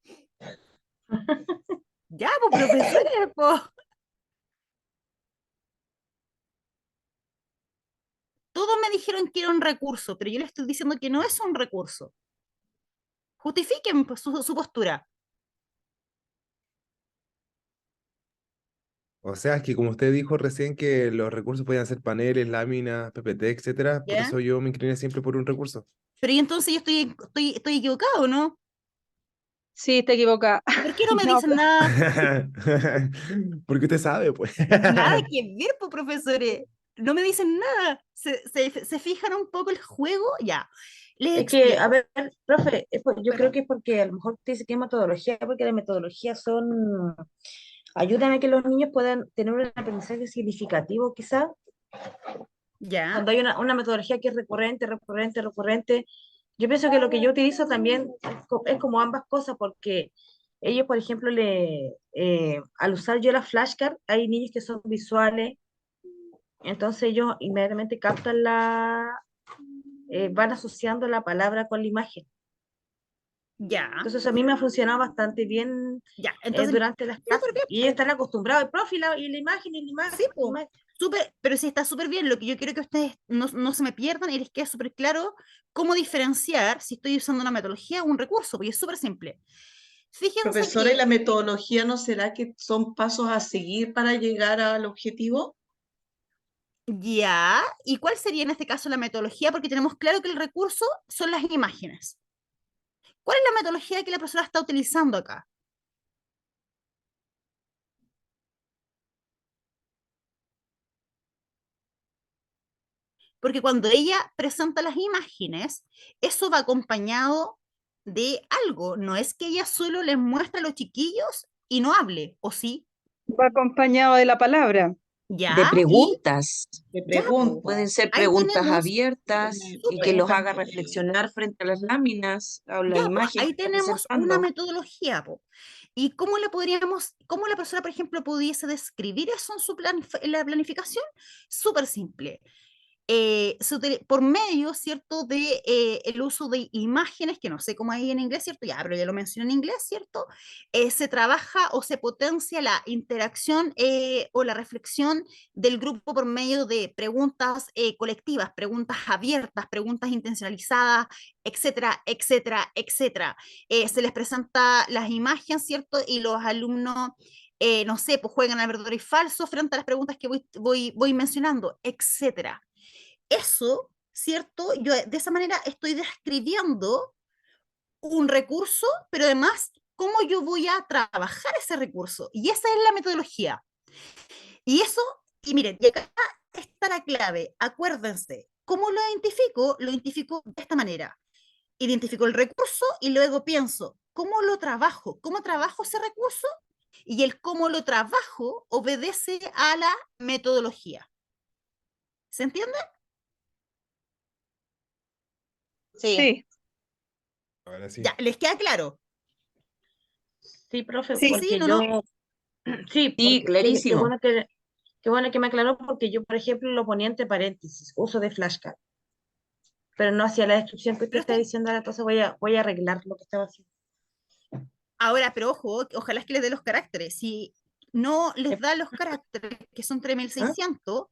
Ya, pues, profesores, pues. Todos me dijeron que era un recurso, pero yo les estoy diciendo que no es un recurso. Justifiquen pues, su postura. O sea, es que como usted dijo recién que los recursos podían ser paneles, láminas, PPT, etcétera, por ¿Ya? eso yo me incliné siempre por un recurso. Pero y entonces yo estoy equivocado, ¿no? Sí, está equivocada. ¿Y por qué no me No, dicen nada? Porque usted sabe, pues. Nada que ver, pues, profesores. No me dicen nada. Se fijan un poco el juego, ya. Les Es que, a explico. ver, profe, yo Bueno, creo que es porque a lo mejor te dice que es metodología, porque las metodologías ayudan a que los niños puedan tener un aprendizaje significativo, quizás. ya, Cuando hay una metodología que es recurrente, recurrente, recurrente, yo pienso que lo que yo utilizo también es como ambas cosas, porque ellos, por ejemplo, al usar yo la flashcard, hay niños que son visuales, entonces ellos inmediatamente van asociando la palabra con la imagen. ya, Entonces a mí me ha funcionado bastante bien ya. Entonces, durante las súper clases. Y ellos están acostumbrados, el profe y la imagen, y la imagen, sí, y la po, imagen. pero sí está súper bien. Lo que yo quiero que ustedes no se me pierdan y les quede súper claro cómo diferenciar si estoy usando una metodología o un recurso, porque es súper simple. Fíjense Profesora, ¿y que la metodología no será que son pasos a seguir para llegar al objetivo? ya, ¿y cuál sería en este caso la metodología? Porque tenemos claro que el recurso son las imágenes. ¿Cuál es la metodología que la profesora está utilizando acá? Porque cuando ella presenta las imágenes, eso va acompañado de algo. No es que ella solo les muestre a los chiquillos y no hable, ¿o sí? va acompañado de la palabra. De Ya, y preguntas. De ya, po. Pueden ser Ahí preguntas tenemos, abiertas y que súper, los haga reflexionar frente a las láminas o la ya, pues, imagen que ahí está tenemos una presentando. metodología, po. ¿Y cómo la persona, por ejemplo, pudiese describir eso en en la planificación? Súper simple. Por medio, ¿cierto?, de el uso de imágenes, que no sé cómo hay en inglés, ¿cierto? Ya, pero ya lo mencioné en inglés, ¿cierto? Se trabaja o se potencia la interacción o la reflexión del grupo por medio de preguntas colectivas, preguntas abiertas, preguntas intencionalizadas, etcétera, etcétera, etcétera. Se les presenta las imágenes, ¿cierto? Y los alumnos no sé, pues juegan al verdadero y falso frente a las preguntas que voy mencionando, etcétera. Eso, ¿cierto? Yo de esa manera estoy describiendo un recurso, pero además cómo yo voy a trabajar ese recurso. Y esa es la metodología. Y eso, y miren, y acá está la clave, acuérdense, ¿cómo lo identifico? Lo identifico de esta manera. Identifico el recurso y luego pienso, ¿cómo lo trabajo? ¿Cómo trabajo ese recurso? Y el cómo lo trabajo obedece a la metodología. ¿Se entiende? Sí. Sí, Ahora sí. Ya, ¿les queda claro? Sí, profe, sí. Sí, porque no, no. sí, Sí, qué clarísimo. qué bueno que me aclaró, porque yo, por ejemplo, lo ponía entre paréntesis, uso de flashcard, pero no hacía la descripción que usted Pero está diciendo ahora, entonces voy a arreglar lo que estaba haciendo. ahora, pero ojo, ojalá es que les dé los caracteres. Si no les da los caracteres, que son ¿Ah? 3600,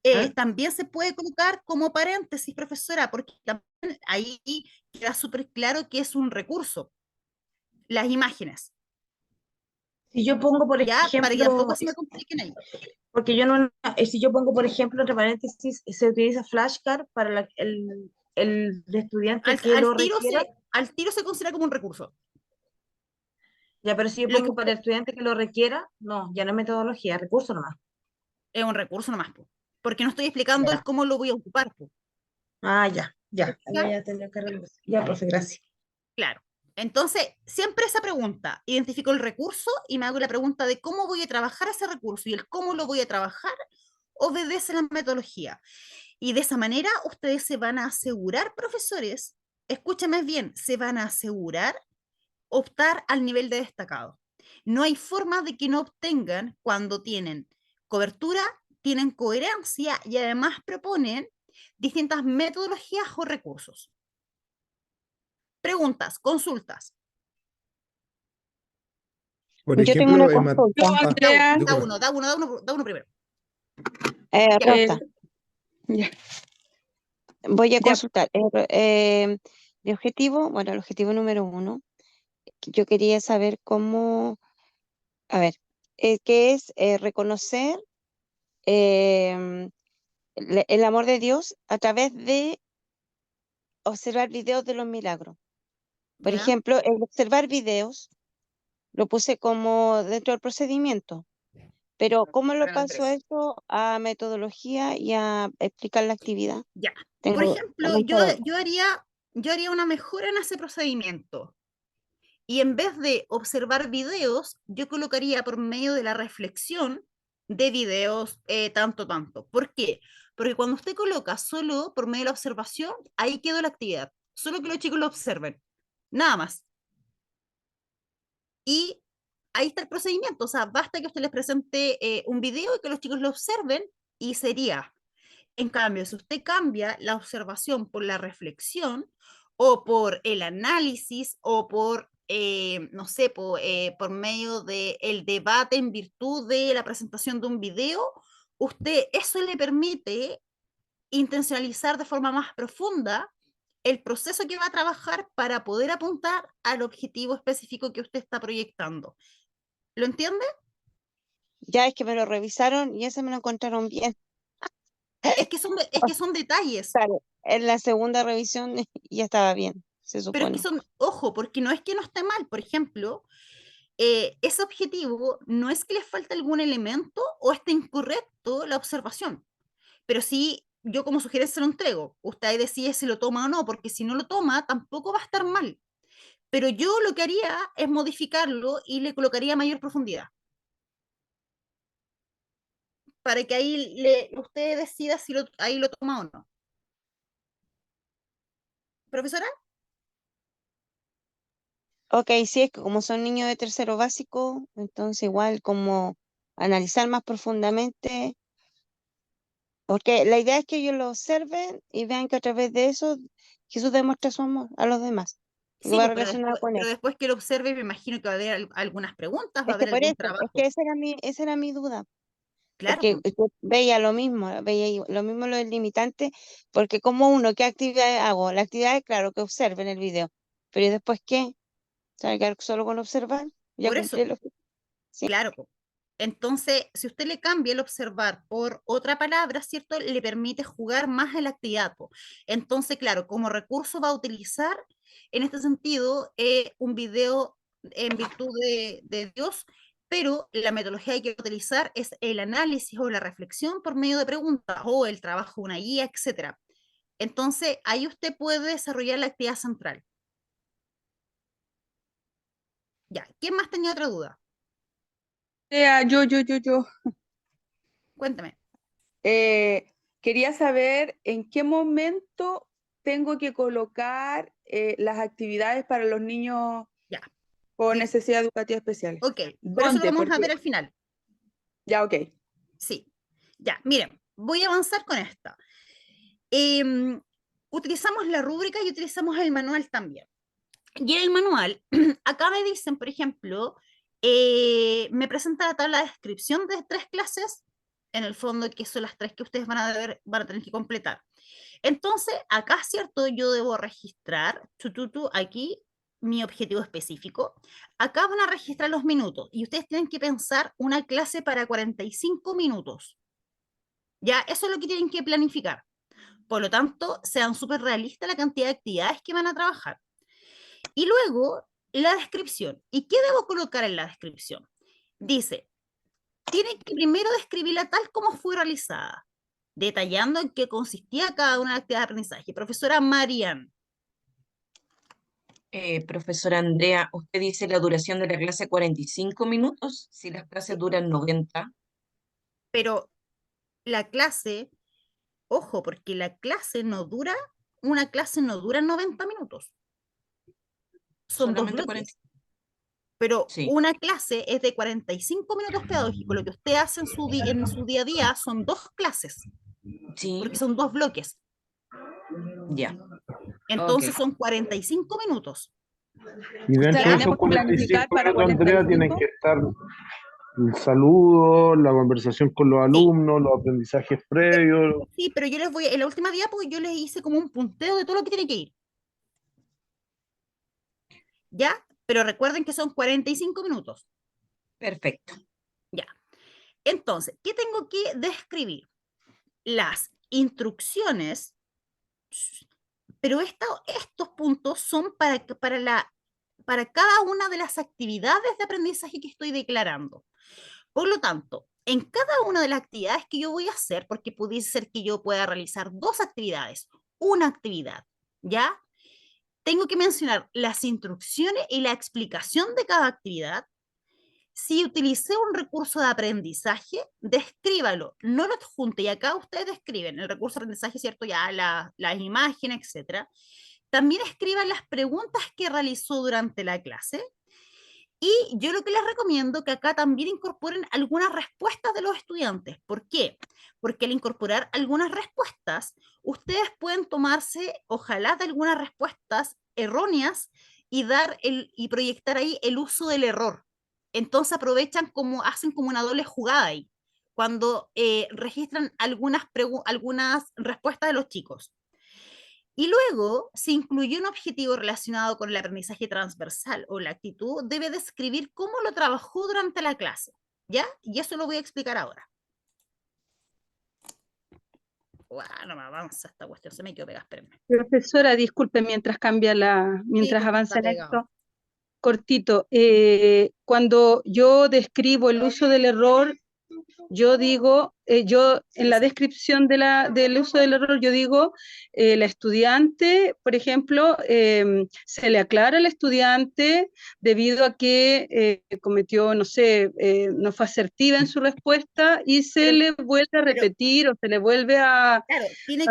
¿Ah? también se puede colocar como paréntesis, profesora, porque también ahí queda súper claro que es un recurso, las imágenes, Si yo pongo, por ¿ya? Para que tampoco ejemplo, se me compliquen ahí. porque yo no, si yo pongo, por ejemplo, entre paréntesis, se utiliza flashcard para el estudiante que Al lo tiro requiera. al tiro se considera como un recurso. Ya, pero si yo Lo que pongo para el estudiante que lo requiera, no, ya no es metodología, es recurso nomás. es un recurso nomás, po, porque no estoy explicando el Ya. cómo lo voy a ocupar, po, Ah, ya, ya. ¿ya? Ahí ya tendría que arreglar. Ya, profe, gracias. Claro. Entonces, siempre esa pregunta, identifico el recurso y me hago la pregunta de cómo voy a trabajar ese recurso, y el cómo lo voy a trabajar obedece la metodología. Y de esa manera ustedes se van a asegurar, profesores, escúchame bien, se van a asegurar optar al nivel de destacado. No hay forma de que no obtengan cuando tienen cobertura, tienen coherencia y además proponen distintas metodologías o recursos. Preguntas, consultas. Por Yo tengo ejemplo, una consulta. Yo, ah, Andrea, disculpa. Da uno primero. Rosa, ya, voy a ya, consultar. Mi objetivo, bueno, el objetivo número 1, que yo quería saber cómo, a ver, qué es reconocer em, el amor de Dios a través de observar videos de los milagros. Por ¿Ya? ejemplo, el observar videos lo puse como dentro del procedimiento, pero ¿cómo lo paso eso a metodología y a explicar la actividad? Ya. Por Tengo ejemplo, mucha duda. yo haría una mejora en ese procedimiento. Y en vez de observar videos, yo colocaría por medio de la reflexión de videos tanto. ¿Por qué? Porque cuando usted coloca solo por medio de la observación, ahí quedó la actividad. Solo que los chicos lo observen. Nada más. Y ahí está el procedimiento. O sea, basta que usted les presente un video y que los chicos lo observen y sería. En cambio, si usted cambia la observación por la reflexión o por el análisis o por, no sé, por medio del debate en virtud de la presentación de un video, usted eso le permite intencionalizar de forma más profunda el proceso que va a trabajar para poder apuntar al objetivo específico que usted está proyectando. ¿Lo entiende? Ya es que me lo revisaron y eso me lo encontraron bien. Es que son detalles. Claro, en la segunda revisión ya estaba bien, se Pero es que supone. son, ojo, porque no es que no esté mal, por ejemplo, ese objetivo no es que le falte algún elemento o esté incorrecto la observación, pero sí, yo como sugerencia se lo entrego, usted decide si lo toma o no, porque si no lo toma, tampoco va a estar mal, pero yo lo que haría es modificarlo y le colocaría mayor profundidad, para que ahí usted decida si ahí lo toma o no. ¿Profesora? Ok, sí, es que como son niños de tercero básico, entonces igual como analizar más profundamente, porque la idea es que ellos lo observen y vean que a través de eso Jesús demuestra su amor a los demás, porque Sí, va pues, relacionado con pero él. después que lo observe, me imagino que va a haber algunas preguntas, va a Es que haber por algún eso, es trabajo. que esa era mi duda. Claro, Porque pues. yo veía lo mismo, lo mismo lo del limitante, porque como uno, ¿qué actividad hago? La actividad es claro que observen el video, pero ¿y después qué? ¿Se va a quedar solo con observar? Ya Por cumplí eso, el objetivo. Sí. claro, po. Entonces, si usted le cambia el observar por otra palabra, ¿cierto? Le permite jugar más en la actividad, po. Entonces, claro, como recurso va a utilizar, en este sentido, un video en virtud de Dios, pero la metodología que hay que utilizar es el análisis o la reflexión por medio de preguntas o el trabajo de una guía, etcétera. Entonces, ahí usted puede desarrollar la actividad central. Ya, ¿quién más tenía otra duda? yo. Cuéntame. Quería saber en qué momento tengo que colocar las actividades para los niños Ya, con di- necesidad educativa especial. ok, pero eso lo ¿Dónde? vamos a Porque, ver al final. ya, ok. Sí, ya, miren, voy a avanzar con esta. Em, Utilizamos la rúbrica y utilizamos el manual también. Y en el manual, acá me dicen, por ejemplo, me presenta la tabla de descripción de 3 clases, en el fondo, que son las 3 que ustedes van a tener que completar. Entonces, acá, ¿cierto? Yo debo registrar, aquí, mi objetivo específico. Acá van a registrar los minutos y ustedes tienen que pensar una clase para 45 minutos. Ya, eso es lo que tienen que planificar. Por lo tanto, sean súper realistas la cantidad de actividades que van a trabajar. Y luego la descripción. ¿Y qué debo colocar en la descripción? Dice, tiene que primero describirla tal como fue realizada, detallando en qué consistía cada una de las actividades de aprendizaje. Profesora Marian. Profesora Andrea, usted dice la duración de la clase 45 minutos, si las clases Sí, duran 90. pero la clase, ojo, porque una clase no dura 90 minutos. Son dos Solamente bloques. 40. Pero Sí, una clase es de 45 minutos pedagógicos. Lo que usted hace en su día a día son dos clases, sí, porque son dos bloques. ya. Ok. Entonces son 45 minutos. Y O sea, dentro de ¿Ya? esos tenemos que planificar 45 para minutos, Andrea, tienen 45. que estar el saludo, la conversación con los Sí, alumnos, los aprendizajes previos. sí, pero yo les voy, en la última diapo yo les hice como un punteo de todo lo que tiene que ir. ¿Ya? Pero recuerden que son 45 minutos. Perfecto. Ya. Entonces, ¿qué tengo que describir? Las instrucciones, pero estos puntos son para cada una de las actividades de aprendizaje que estoy declarando. Por lo tanto, en cada una de las actividades que yo voy a hacer, porque pudiese ser que yo pueda realizar dos actividades, una actividad, ¿ya? Tengo que mencionar las instrucciones y la explicación de cada actividad. Si utilicé un recurso de aprendizaje, descríbalo, no lo adjunte. Y acá ustedes describen el recurso de aprendizaje, ¿cierto? Ya las imágenes, etcétera. También escriban las preguntas que realizó durante la clase. Y yo lo que les recomiendo que acá también incorporen algunas respuestas de los estudiantes. ¿Por qué? Porque al incorporar algunas respuestas, ustedes pueden tomarse, ojalá, de algunas respuestas erróneas y proyectar ahí el uso del error. Entonces hacen como una doble jugada ahí, cuando registran algunas respuestas de los chicos. Y luego, si incluyó un objetivo relacionado con el aprendizaje transversal o la actitud, debe describir cómo lo trabajó durante la clase, ¿ya? Y eso lo voy a explicar ahora. No me avanza esta cuestión, se me quedó pegada, espérenme. Profesora, disculpe, Sí, mientras porque avanza está en pegado. esto, cortito. Cuando yo describo el uso del error, yo digo, yo en la descripción del uso del error, yo digo, la estudiante, por ejemplo, se le aclara al estudiante debido a que cometió, no sé, no fue asertiva en su respuesta y se Pero, le vuelve a pero repetir o se le vuelve claro,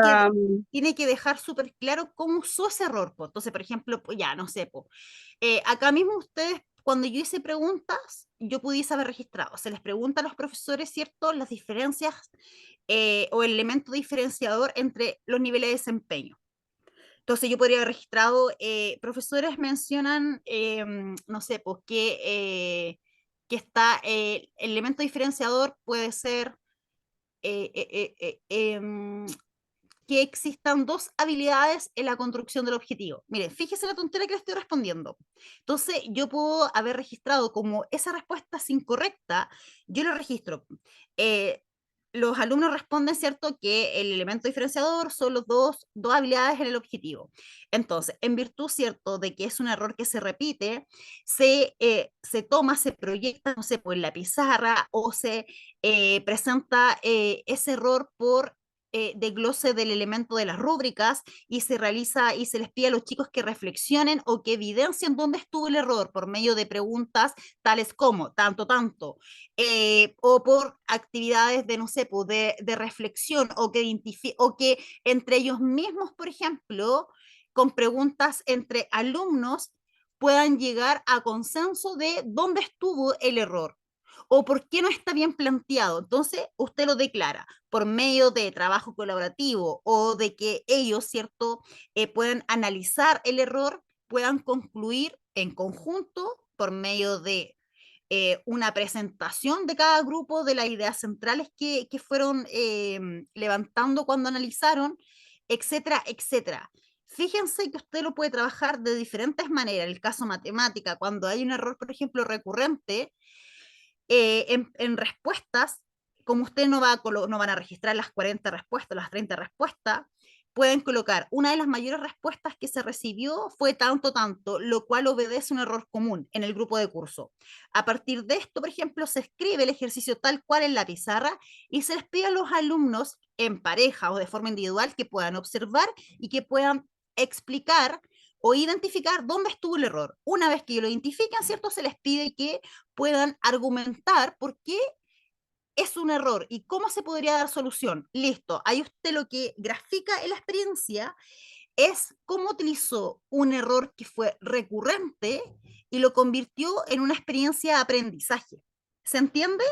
a, tiene que dejar súper claro cómo usó ese error, po. Entonces, por ejemplo, pues ya, no sé, po. Acá mismo ustedes, cuando yo hice preguntas, yo pudiese haber registrado. Se les pregunta a los profesores, ¿cierto?, las diferencias o el elemento diferenciador entre los niveles de desempeño. Entonces yo podría haber registrado, profesores mencionan, no sé, pues que el elemento diferenciador puede ser que existan dos habilidades en la construcción del objetivo. Miren, fíjese la tontera que le estoy respondiendo. Entonces, yo puedo haber registrado como esa respuesta es incorrecta, yo lo registro. Eh, los alumnos responden, ¿cierto?, que el elemento diferenciador son los dos habilidades en el objetivo. Entonces, en virtud, ¿cierto?, de que es un error que se repite, se toma, se proyecta, no sé, pues en la pizarra o se presenta ese error por desglose del elemento de las rúbricas y se realiza y se les pide a los chicos que reflexionen o que evidencien dónde estuvo el error por medio de preguntas tales como tanto, o por actividades de, no sé, pues de reflexión o que entre ellos mismos, por ejemplo, con preguntas entre alumnos puedan llegar a consenso de dónde estuvo el error o por qué no está bien planteado. Entonces, usted lo declara por medio de trabajo colaborativo o de que ellos, ¿cierto?, puedan analizar el error, puedan concluir en conjunto por medio de una presentación de cada grupo de las ideas centrales que fueron levantando cuando analizaron, etcétera, etcétera. Fíjense que usted lo puede trabajar de diferentes maneras. En el caso matemática, cuando hay un error, por ejemplo, recurrente, en respuestas, como usted no van a registrar las 40 respuestas, las 30 respuestas, pueden colocar, una de las mayores respuestas que se recibió fue tanto, tanto, lo cual obedece un error común en el grupo de curso. A partir de esto, por ejemplo, se escribe el ejercicio tal cual en la pizarra y se les pide a los alumnos en pareja o de forma individual que puedan observar y que puedan explicar o identificar dónde estuvo el error. Una vez que lo identifican, ¿cierto? Se les pide que puedan argumentar por qué es un error y cómo se podría dar solución. Listo, ahí usted lo que grafica en la experiencia es cómo utilizó un error que fue recurrente y lo convirtió en una experiencia de aprendizaje. ¿Se entiende?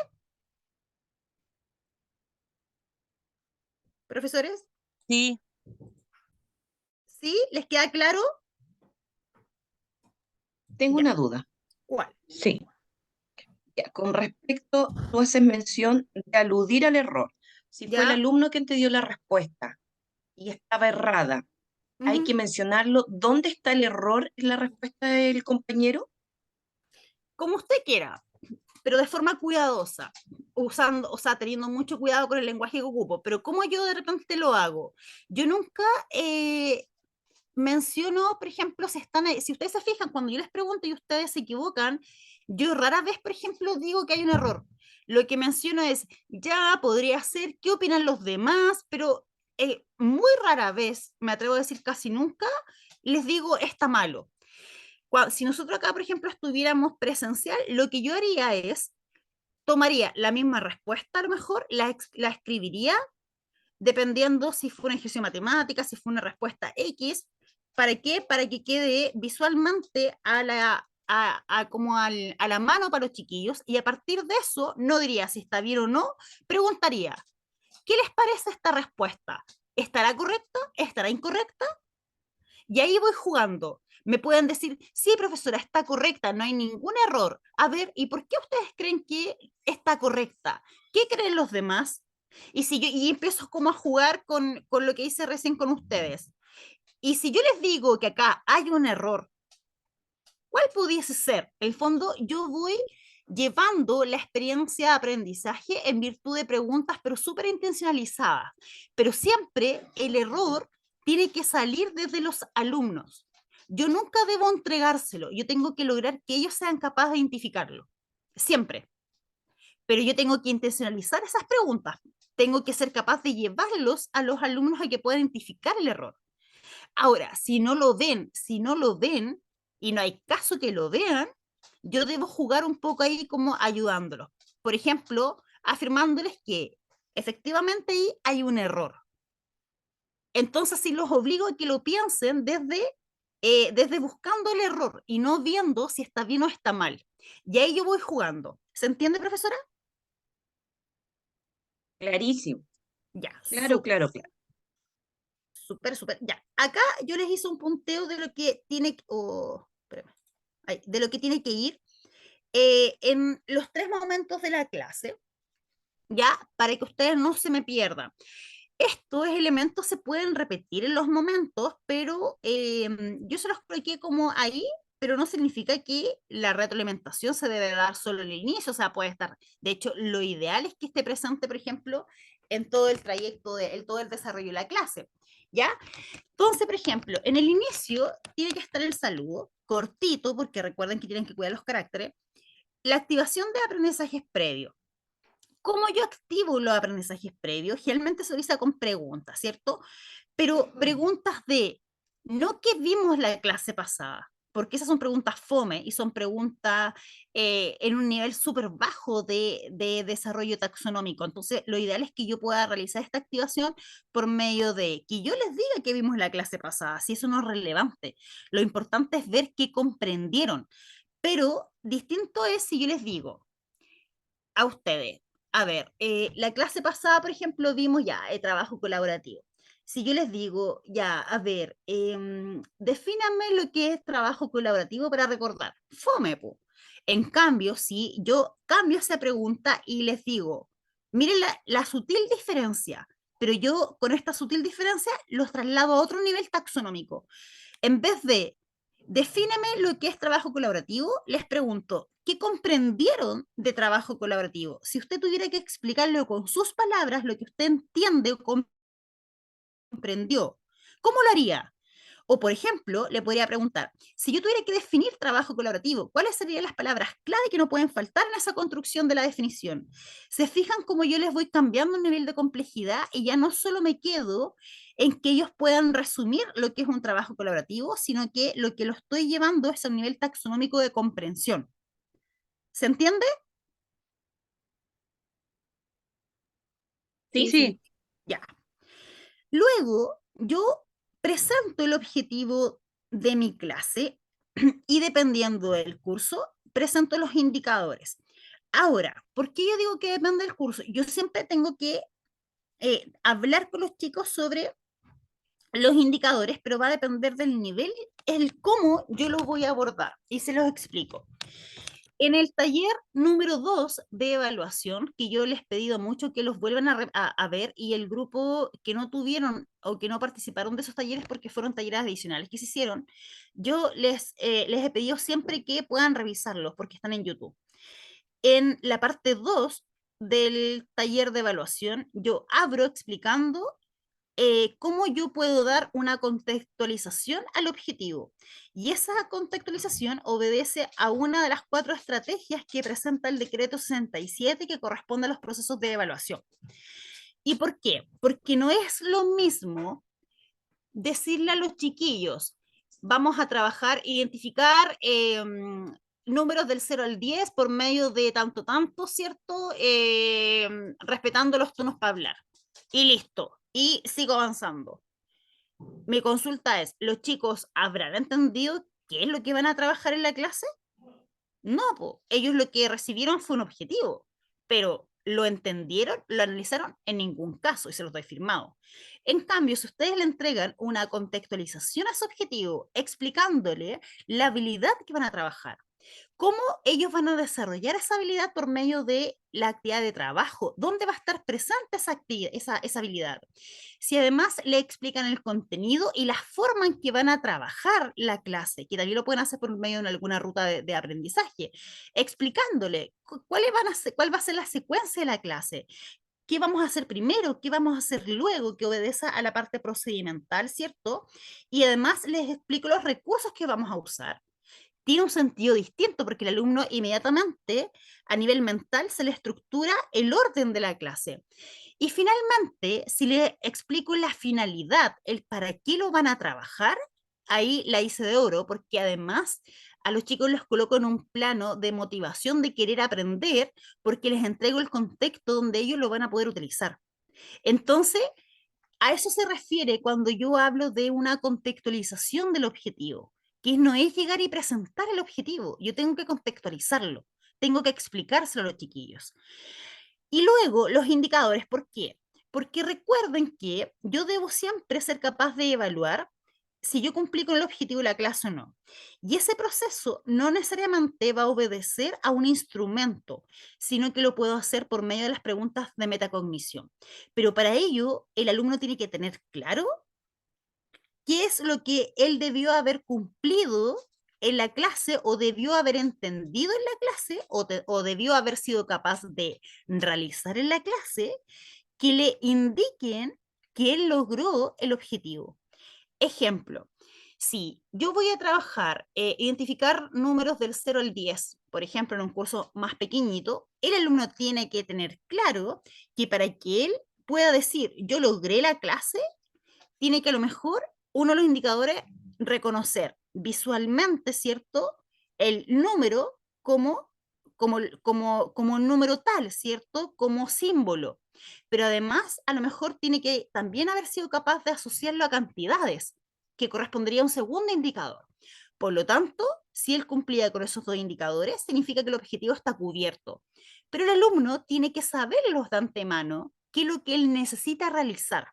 ¿Profesores? Sí, ¿Sí? ¿Les queda claro? Tengo Ya. una duda. ¿Cuál? Sí. Ya, con respecto, tú haces mención de aludir al error. Si fue el ¿Ya? alumno quien te dio la respuesta y estaba errada, ¿hay que mencionarlo? ¿Dónde está el error en la respuesta del compañero? Como usted quiera, pero de forma cuidadosa, usando, o sea, teniendo mucho cuidado con el lenguaje que ocupo. Pero como yo de repente lo hago, yo nunca menciono, por ejemplo, si ustedes se fijan, cuando yo les pregunto y ustedes se equivocan, yo rara vez, por ejemplo, digo que hay un error. Lo que menciono es, ya podría ser, ¿qué opinan los demás? Pero muy rara vez, me atrevo a decir casi nunca, les digo, está malo. Si nosotros acá, por ejemplo, estuviéramos presencial, lo que yo haría es, tomaría la misma respuesta, a lo mejor, la escribiría, dependiendo si fue un ejercicio de matemáticas, si fue una respuesta X. ¿Para qué? Para que quede visualmente a la mano para los chiquillos, y a partir de eso, no diría si está bien o no, preguntaría, ¿qué les parece esta respuesta? ¿Estará correcta? ¿Estará incorrecta? Y ahí voy jugando. Me pueden decir, sí, profesora, está correcta, no hay ningún error. A ver, ¿y por qué ustedes creen que está correcta? ¿Qué creen los demás? Y si yo y empiezo como a jugar con lo que hice recién con ustedes. Y si yo les digo que acá hay un error, ¿cuál pudiese ser? En el fondo, yo voy llevando la experiencia de aprendizaje en virtud de preguntas, pero súper intencionalizadas. Pero siempre el error tiene que salir desde los alumnos. Yo nunca debo entregárselo, yo tengo que lograr que ellos sean capaces de identificarlo. Siempre. Pero yo tengo que intencionalizar esas preguntas. Tengo que ser capaz de llevarlos a los alumnos a que puedan identificar el error. Ahora, si no lo ven, y no hay caso que lo vean, yo debo jugar un poco ahí como ayudándolos. Por ejemplo, afirmándoles que efectivamente ahí hay un error. Entonces, si los obligo a que lo piensen desde buscando el error y no viendo si está bien o está mal. Y ahí yo voy jugando. ¿Se entiende, profesora? Clarísimo. Ya, Claro, claro, claro. súper, súper. Ya, acá yo les hice un punteo de lo que tiene, espérame, de lo que tiene que ir en los 3 momentos de la clase, ya, para que ustedes no se me pierdan. Estos elementos se pueden repetir en los momentos, pero yo se los coloqué como ahí, pero no significa que la retroalimentación se debe dar solo al inicio, o sea, puede estar, de hecho, lo ideal es que esté presente, por ejemplo, en todo el trayecto, todo el desarrollo de la clase, ¿ya? Entonces, por ejemplo, en el inicio tiene que estar el saludo, cortito, porque recuerden que tienen que cuidar los caracteres, la activación de aprendizajes previos. ¿Cómo yo activo los aprendizajes previos? Generalmente se utiliza con preguntas, ¿cierto? Pero preguntas no que vimos la clase pasada, porque esas son preguntas fome y son preguntas en un nivel súper bajo de desarrollo taxonómico. Entonces, lo ideal es que yo pueda realizar esta activación por medio de que yo les diga que vimos la clase pasada, si eso no es relevante. Lo importante es ver qué comprendieron. Pero distinto es si yo les digo a ustedes, a ver, la clase pasada, por ejemplo, vimos ya el trabajo colaborativo. Si yo les digo, ya, a ver, defíname lo que es trabajo colaborativo para recordar, fome, po. En cambio, si yo cambio esa pregunta y les digo, miren la sutil diferencia, pero yo con esta sutil diferencia los traslado a otro nivel taxonómico. En vez de defíneme lo que es trabajo colaborativo, les pregunto, ¿qué comprendieron de trabajo colaborativo? Si usted tuviera que explicarlo con sus palabras, lo que usted entiende o comprendió ¿Cómo lo haría? O, por ejemplo, le podría preguntar, si yo tuviera que definir trabajo colaborativo, ¿cuáles serían las palabras clave que no pueden faltar en esa construcción de la definición? ¿Se fijan cómo yo les voy cambiando el nivel de complejidad y ya no solo me quedo en que ellos puedan resumir lo que es un trabajo colaborativo, sino que lo que lo estoy llevando es a un nivel taxonómico de comprensión? ¿Se entiende? Sí, Ya. Luego, yo presento el objetivo de mi clase y dependiendo del curso, presento los indicadores. Ahora, ¿por qué yo digo que depende del curso? Yo siempre tengo que hablar con los chicos sobre los indicadores, pero va a depender del nivel, el cómo yo los voy a abordar. Y se los explico. En el taller número 2 de evaluación, que yo les he pedido mucho que los vuelvan a ver, y el grupo que no tuvieron o que no participaron de esos talleres porque fueron talleres adicionales que se hicieron, yo les he pedido siempre que puedan revisarlos porque están en YouTube. En la parte 2 del taller de evaluación, yo abro explicando cómo yo puedo dar una contextualización al objetivo. Y esa contextualización obedece a una de las 4 estrategias que presenta el decreto 67 que corresponde a los procesos de evaluación. ¿Y por qué? Porque no es lo mismo decirle a los chiquillos, vamos a trabajar, identificar números del 0 al 10 por medio de tanto, ¿cierto? Respetando los tonos para hablar. Y listo. Y sigo avanzando. Mi consulta es, ¿los chicos habrán entendido qué es lo que van a trabajar en la clase? No, po. Ellos lo que recibieron fue un objetivo, pero ¿lo entendieron? ¿Lo analizaron? En ningún caso, y se los doy firmado. En cambio, si ustedes le entregan una contextualización a su objetivo, explicándole la habilidad que van a trabajar, cómo ellos van a desarrollar esa habilidad por medio de la actividad de trabajo, dónde va a estar presente esa habilidad. Si además le explican el contenido y la forma en que van a trabajar la clase, que también lo pueden hacer por medio de alguna ruta de aprendizaje, explicándole cuál va a ser la secuencia de la clase, qué vamos a hacer primero, qué vamos a hacer luego, que obedeza a la parte procedimental, ¿cierto? Y además les explico los recursos que vamos a usar. Tiene un sentido distinto porque el alumno inmediatamente a nivel mental se le estructura el orden de la clase. Y finalmente, si le explico la finalidad, el para qué lo van a trabajar, ahí la hice de oro, porque además a los chicos los coloco en un plano de motivación de querer aprender, porque les entrego el contexto donde ellos lo van a poder utilizar. Entonces, a eso se refiere cuando yo hablo de una contextualización del objetivo, que no es llegar y presentar el objetivo, yo tengo que contextualizarlo, tengo que explicárselo a los chiquillos. Y luego los indicadores, ¿por qué? Porque recuerden que yo debo siempre ser capaz de evaluar si yo cumplí con el objetivo de la clase o no. Y ese proceso no necesariamente va a obedecer a un instrumento, sino que lo puedo hacer por medio de las preguntas de metacognición. Pero para ello, el alumno tiene que tener claro qué es lo que él debió haber cumplido en la clase o debió haber entendido en la clase o debió haber sido capaz de realizar en la clase que le indiquen que él logró el objetivo. Ejemplo, si yo voy a trabajar, identificar números del 0 al 10, por ejemplo, en un curso más pequeñito, el alumno tiene que tener claro que para que él pueda decir, yo logré la clase, tiene que a lo mejor uno de los indicadores reconocer visualmente, ¿cierto? El número como un número tal, ¿cierto? Como símbolo. Pero además, a lo mejor tiene que también haber sido capaz de asociarlo a cantidades, que correspondería a un segundo indicador. Por lo tanto, si él cumplía con esos 2 indicadores, significa que el objetivo está cubierto. Pero el alumno tiene que saberlos de antemano qué es lo que él necesita realizar.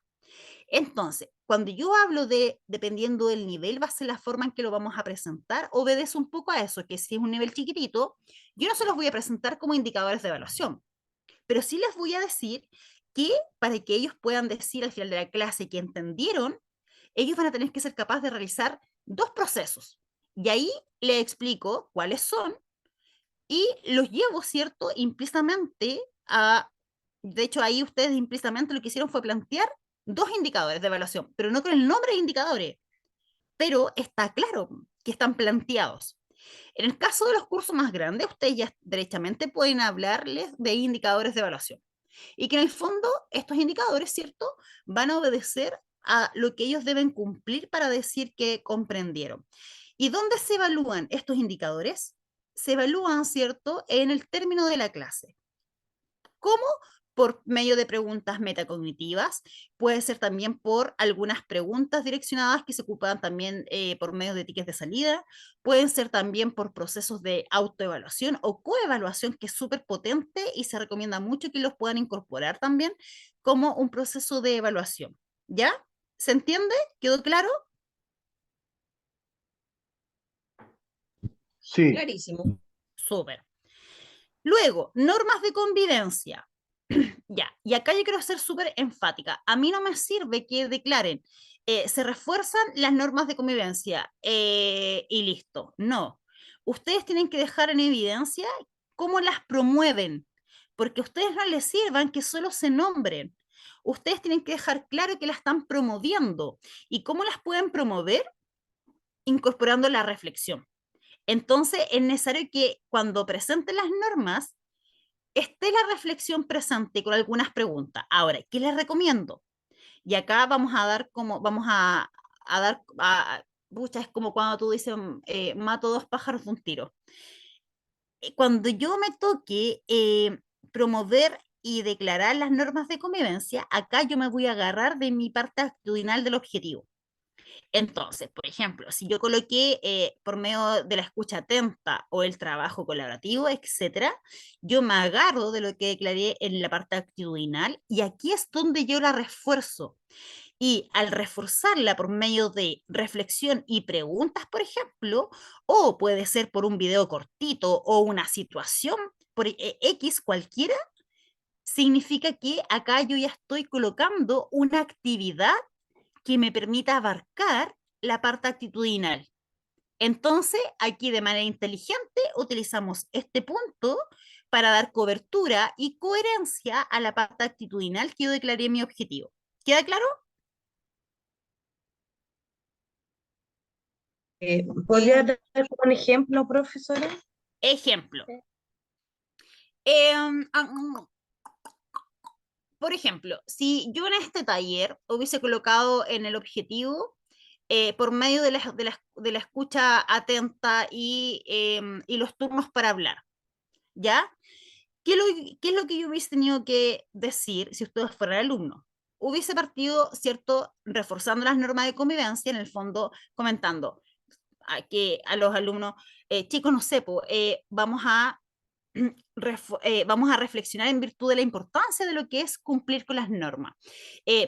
Entonces, cuando yo hablo de dependiendo del nivel, va a ser la forma en que lo vamos a presentar, obedece un poco a eso, que si es un nivel chiquitito, yo no se los voy a presentar como indicadores de evaluación, pero sí les voy a decir que para que ellos puedan decir al final de la clase que entendieron, ellos van a tener que ser capaces de realizar 2 procesos. Y ahí les explico cuáles son y los llevo, ¿cierto? Implícitamente a, de hecho ahí ustedes implícitamente lo que hicieron fue plantear 2 indicadores de evaluación, pero no con el nombre de indicadores, pero está claro que están planteados. En el caso de los cursos más grandes, ustedes ya derechamente pueden hablarles de indicadores de evaluación. Y que en el fondo estos indicadores, ¿cierto?, van a obedecer a lo que ellos deben cumplir para decir que comprendieron. ¿Y dónde se evalúan estos indicadores? Se evalúan, ¿cierto?, en el término de la clase. ¿Cómo? Por medio de preguntas metacognitivas, puede ser también por algunas preguntas direccionadas que se ocupan también por medio de tickets de salida, pueden ser también por procesos de autoevaluación o coevaluación, que es súper potente y se recomienda mucho que los puedan incorporar también como un proceso de evaluación. ¿Ya? ¿Se entiende? ¿Quedó claro? Sí, Clarísimo. Súper. Luego, normas de convivencia. Ya, y acá yo quiero ser súper enfática. A mí no me sirve que declaren, se refuerzan las normas de convivencia y listo. No. Ustedes tienen que dejar en evidencia cómo las promueven, porque a ustedes no les sirvan que solo se nombren. Ustedes tienen que dejar claro que las están promoviendo. ¿Y cómo las pueden promover? Incorporando la reflexión. Entonces, es necesario que cuando presenten las normas, esté la reflexión presente con algunas preguntas. Ahora, ¿qué les recomiendo? Y acá vamos a dar como, pucha, es como cuando tú dices, mato 2 pájaros de un tiro. Cuando yo me toque promover y declarar las normas de convivencia, acá yo me voy a agarrar de mi parte actitudinal del objetivo. Entonces, por ejemplo, si yo coloqué por medio de la escucha atenta o el trabajo colaborativo, etcétera, yo me agarro de lo que declaré en la parte actitudinal y aquí es donde yo la refuerzo. Y al reforzarla por medio de reflexión y preguntas, por ejemplo, o puede ser por un video cortito o una situación por X cualquiera, significa que acá yo ya estoy colocando una actividad que me permita abarcar la parte actitudinal. Entonces, aquí de manera inteligente utilizamos este punto para dar cobertura y coherencia a la parte actitudinal que yo declaré mi objetivo. ¿Queda claro? ¿Podría dar un ejemplo, profesora? Ejemplo. Sí. Por ejemplo, si yo en este taller hubiese colocado en el objetivo por medio de la escucha atenta y los turnos para hablar, ¿ya? ¿Qué es lo que yo hubiese tenido que decir si ustedes fueran alumnos? Hubiese partido, ¿cierto?, reforzando las normas de convivencia, en el fondo comentando que a los alumnos, chicos, no sé, vamos a reflexionar en virtud de la importancia de lo que es cumplir con las normas.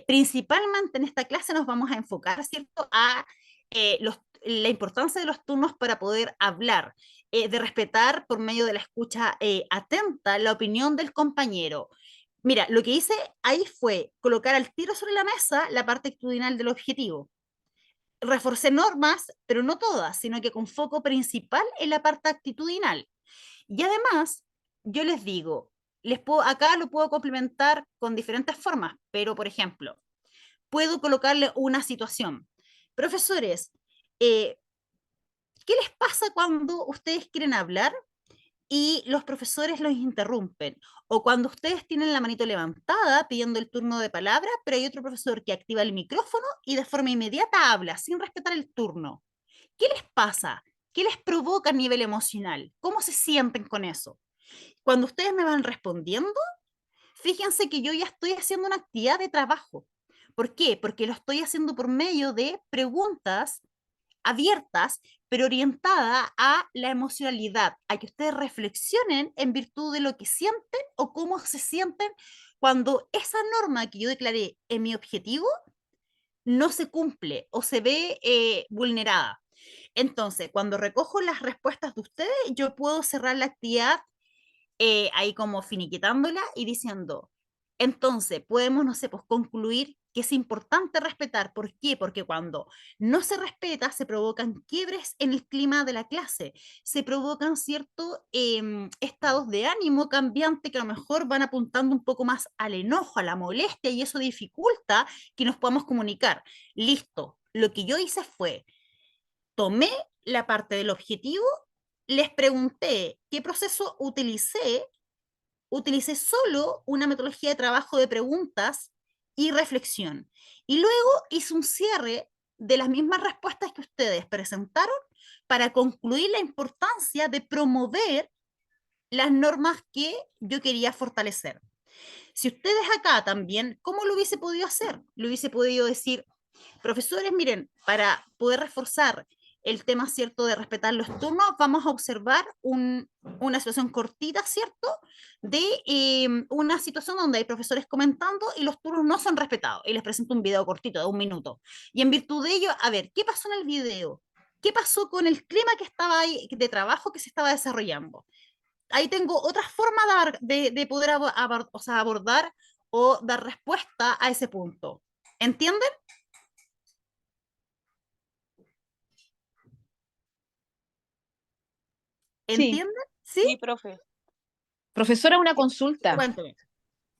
Principalmente en esta clase nos vamos a enfocar, ¿cierto?, a la importancia de los turnos para poder hablar, de respetar por medio de la escucha atenta la opinión del compañero. Mira, lo que hice ahí fue colocar al tiro sobre la mesa la parte actitudinal del objetivo. Reforcé normas, pero no todas, sino que con foco principal en la parte actitudinal. Y además, yo les digo, acá lo puedo complementar con diferentes formas, pero por ejemplo, puedo colocarle una situación. Profesores, ¿qué les pasa cuando ustedes quieren hablar y los profesores los interrumpen? O cuando ustedes tienen la manito levantada pidiendo el turno de palabra, pero hay otro profesor que activa el micrófono y de forma inmediata habla sin respetar el turno. ¿Qué les pasa? ¿Qué les provoca a nivel emocional? ¿Cómo se sienten con eso? Cuando ustedes me van respondiendo, fíjense que yo ya estoy haciendo una actividad de trabajo. ¿Por qué? Porque lo estoy haciendo por medio de preguntas abiertas, pero orientada a la emocionalidad, a que ustedes reflexionen en virtud de lo que sienten o cómo se sienten cuando esa norma que yo declaré en mi objetivo no se cumple o se ve vulnerada. Entonces, cuando recojo las respuestas de ustedes, yo puedo cerrar la actividad ahí como finiquitándola y diciendo, entonces podemos, no sé, pues concluir que es importante respetar. ¿Por qué? Porque cuando no se respeta, se provocan quiebres en el clima de la clase, se provocan ciertos estados de ánimo cambiante que a lo mejor van apuntando un poco más al enojo, a la molestia, y eso dificulta que nos podamos comunicar. Listo, lo que yo hice fue, tomé la parte del objetivo, les pregunté qué proceso utilicé solo una metodología de trabajo de preguntas y reflexión. Y luego hice un cierre de las mismas respuestas que ustedes presentaron para concluir la importancia de promover las normas que yo quería fortalecer. Si ustedes acá también, ¿cómo lo hubiese podido hacer? Lo hubiese podido decir, profesores, miren, para poder reforzar el tema, ¿cierto?, de respetar los turnos, vamos a observar una situación cortita, ¿cierto?, de una situación donde hay profesores comentando y los turnos no son respetados. Y les presento un video cortito de 1 minuto. Y en virtud de ello, a ver, ¿qué pasó en el video? ¿Qué pasó con el clima que estaba ahí, de trabajo que se estaba desarrollando? Ahí tengo otra forma de poder o sea, abordar o dar respuesta a ese punto. ¿Entienden? Sí. ¿Entienden? ¿Sí? Sí, profe. Profesora, una consulta Cuénteme.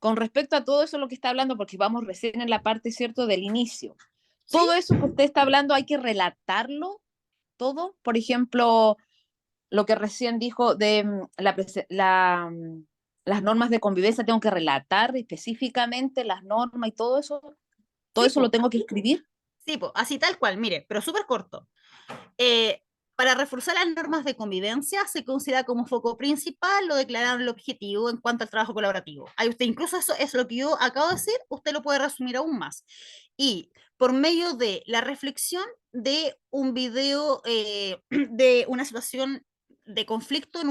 con respecto a todo eso lo que está hablando, porque vamos recién en la parte, ¿cierto?, del inicio. ¿Sí? Todo eso que usted está hablando, ¿hay que relatarlo todo? Por ejemplo, lo que recién dijo de las normas de convivencia, tengo que relatar específicamente las normas y todo eso. ¿Todo Sí, eso lo po. tengo que escribir? Sí, po, así tal cual, mire, pero súper corto. Para reforzar las normas de convivencia se considera como foco principal lo declarar el objetivo en cuanto al trabajo colaborativo. Ahí usted, incluso eso es lo que yo acabo de decir, usted lo puede resumir aún más. Y por medio de la reflexión de un video, de una situación de conflicto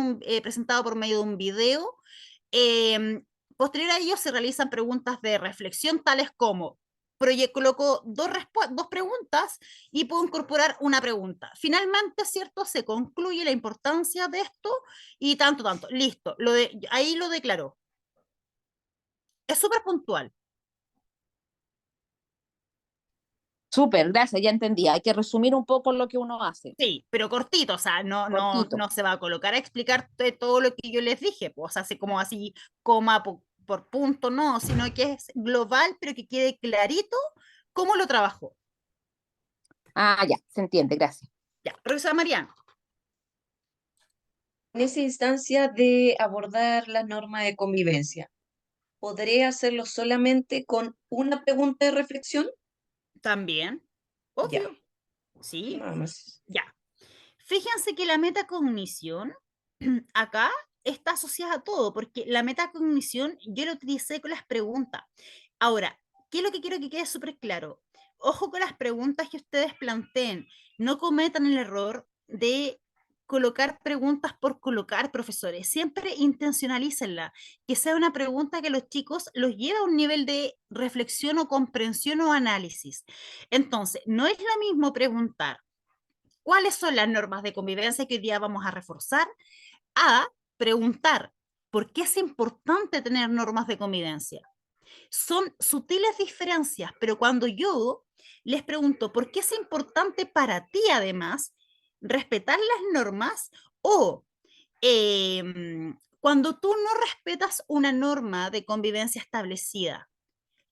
presentado por medio de un video, posterior a ello se realizan preguntas de reflexión tales como coloco dos preguntas y puedo incorporar una pregunta. Finalmente, ¿cierto? Se concluye la importancia de esto y tanto. Listo, ahí lo declaró. Es súper puntual. Súper, gracias, ya entendí. Hay que resumir un poco lo que uno hace. Sí, pero cortito, o sea, Cortito. no se va a colocar a explicarte todo lo que yo les dije, pues, así como así, coma por punto, no, sino que es global, pero que quede clarito cómo lo trabajó. Ah, ya, se entiende, gracias. Ya, profesora Mariana. En esa instancia de abordar las normas de convivencia, ¿podré hacerlo solamente con una pregunta de reflexión? También, Ya, obvio. Sí, nada más. ya. Fíjense que la metacognición acá está asociada a todo, porque la metacognición yo la utilicé con las preguntas. Ahora, ¿qué es lo que quiero que quede súper claro? Ojo con las preguntas que ustedes planteen. No cometan el error de colocar preguntas por colocar, profesores. Siempre intencionalícenla, que sea una pregunta que los chicos los lleve a un nivel de reflexión o comprensión o análisis. Entonces, no es lo mismo preguntar cuáles son las normas de convivencia que hoy día vamos a reforzar, a preguntar por qué es importante tener normas de convivencia. Son sutiles diferencias, pero cuando yo les pregunto por qué es importante para ti además respetar las normas o cuando tú no respetas una norma de convivencia establecida,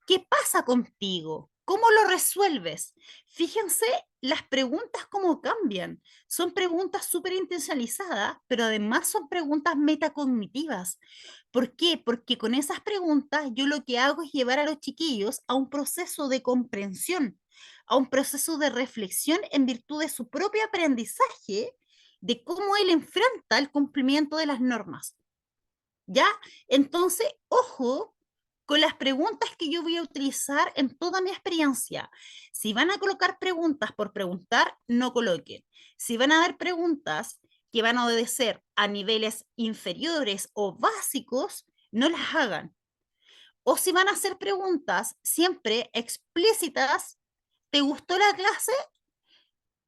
¿qué pasa contigo? ¿Cómo lo resuelves? Fíjense las preguntas cómo cambian. Son preguntas súper intencionalizadas, pero además son preguntas metacognitivas. ¿Por qué? Porque con esas preguntas yo lo que hago es llevar a los chiquillos a un proceso de comprensión, a un proceso de reflexión en virtud de su propio aprendizaje de cómo él enfrenta el cumplimiento de las normas. ¿Ya? Entonces, ojo con las preguntas que yo voy a utilizar en toda mi experiencia. Si van a colocar preguntas por preguntar, no coloquen. Si van a dar preguntas que van a obedecer a niveles inferiores o básicos, no las hagan. O si van a hacer preguntas siempre explícitas, ¿te gustó la clase?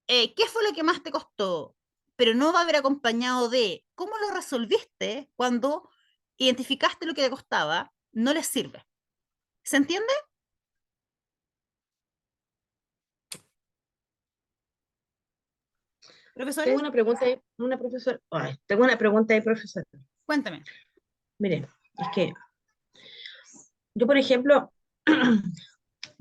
¿Qué fue lo que más te costó? Pero no va a haber acompañado de cómo lo resolviste cuando identificaste lo que te costaba, no les sirve. ¿Se entiende? Profesores, Tengo una pregunta ahí, profesora. Ay, tengo una pregunta ahí, profesora. cuéntame. Mire, es que yo, por ejemplo,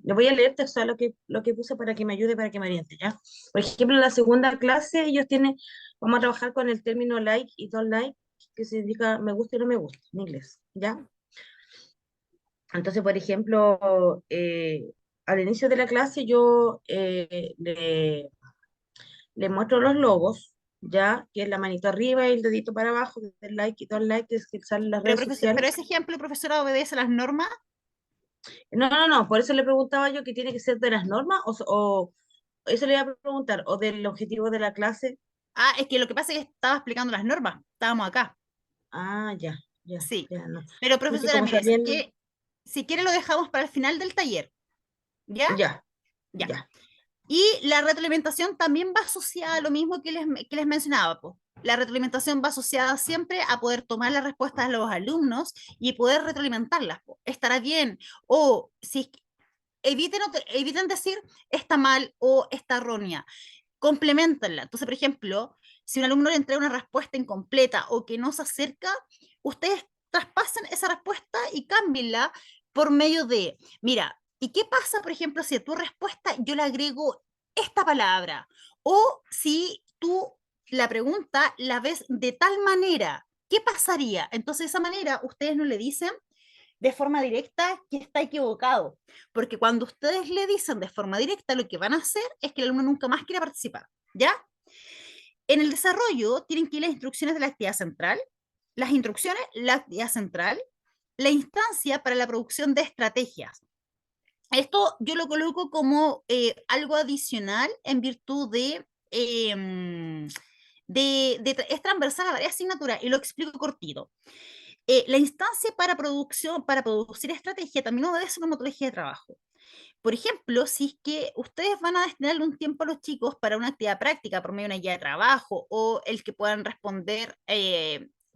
le voy a leer textual lo que puse para que me ayude, para que me oriente, ¿ya? Por ejemplo, en la segunda clase ellos tienen, vamos a trabajar con el término like y don't like, que significa me gusta y no me gusta, en inglés, ¿ya? Entonces, por ejemplo, al inicio de la clase yo le muestro los logos, ¿ya? Que es la manito arriba y el dedito para abajo, que es el like y don't like, que es que sale en las redes Pero sociales. ese ejemplo, profesora, obedece a las normas. No, por eso le preguntaba yo que tiene que ser de las normas o eso le iba a preguntar, o del objetivo de la clase. Ah, es que lo que pasa es que estaba explicando las normas. Estábamos acá. Ah, ya, Sí. no. Pero Es que profesora, como mire, salía si quiere lo dejamos para el final del taller. ¿Ya? Ya, Ya. ya. Y la retroalimentación también va asociada a lo mismo que les mencionaba, po. La retroalimentación va asociada siempre a poder tomar las respuestas de los alumnos y poder retroalimentarlas, po. Estará bien. O si eviten decir está mal o está errónea. Complementenla. Entonces, por ejemplo, si un alumno le entrega una respuesta incompleta o que no se acerca, ustedes traspasen esa respuesta y cámbienla por medio de, mira, ¿y qué pasa, por ejemplo, si a tu respuesta yo le agrego esta palabra? O si tú la pregunta la ves de tal manera, ¿qué pasaría? Entonces, de esa manera, ustedes no le dicen de forma directa que está equivocado, porque cuando ustedes le dicen de forma directa, lo que van a hacer es que el alumno nunca más quiera participar, ¿ya? En el desarrollo tienen que ir las instrucciones de la actividad central, las instrucciones, la actividad central, la instancia para la producción de estrategias. Esto yo lo coloco como algo adicional en virtud es transversal a varias asignaturas y lo explico cortito. La instancia para producir estrategia también obedece una metodología de trabajo. Por ejemplo, si es que ustedes van a destinarle un tiempo a los chicos para una actividad práctica por medio de una guía de trabajo o el que puedan responder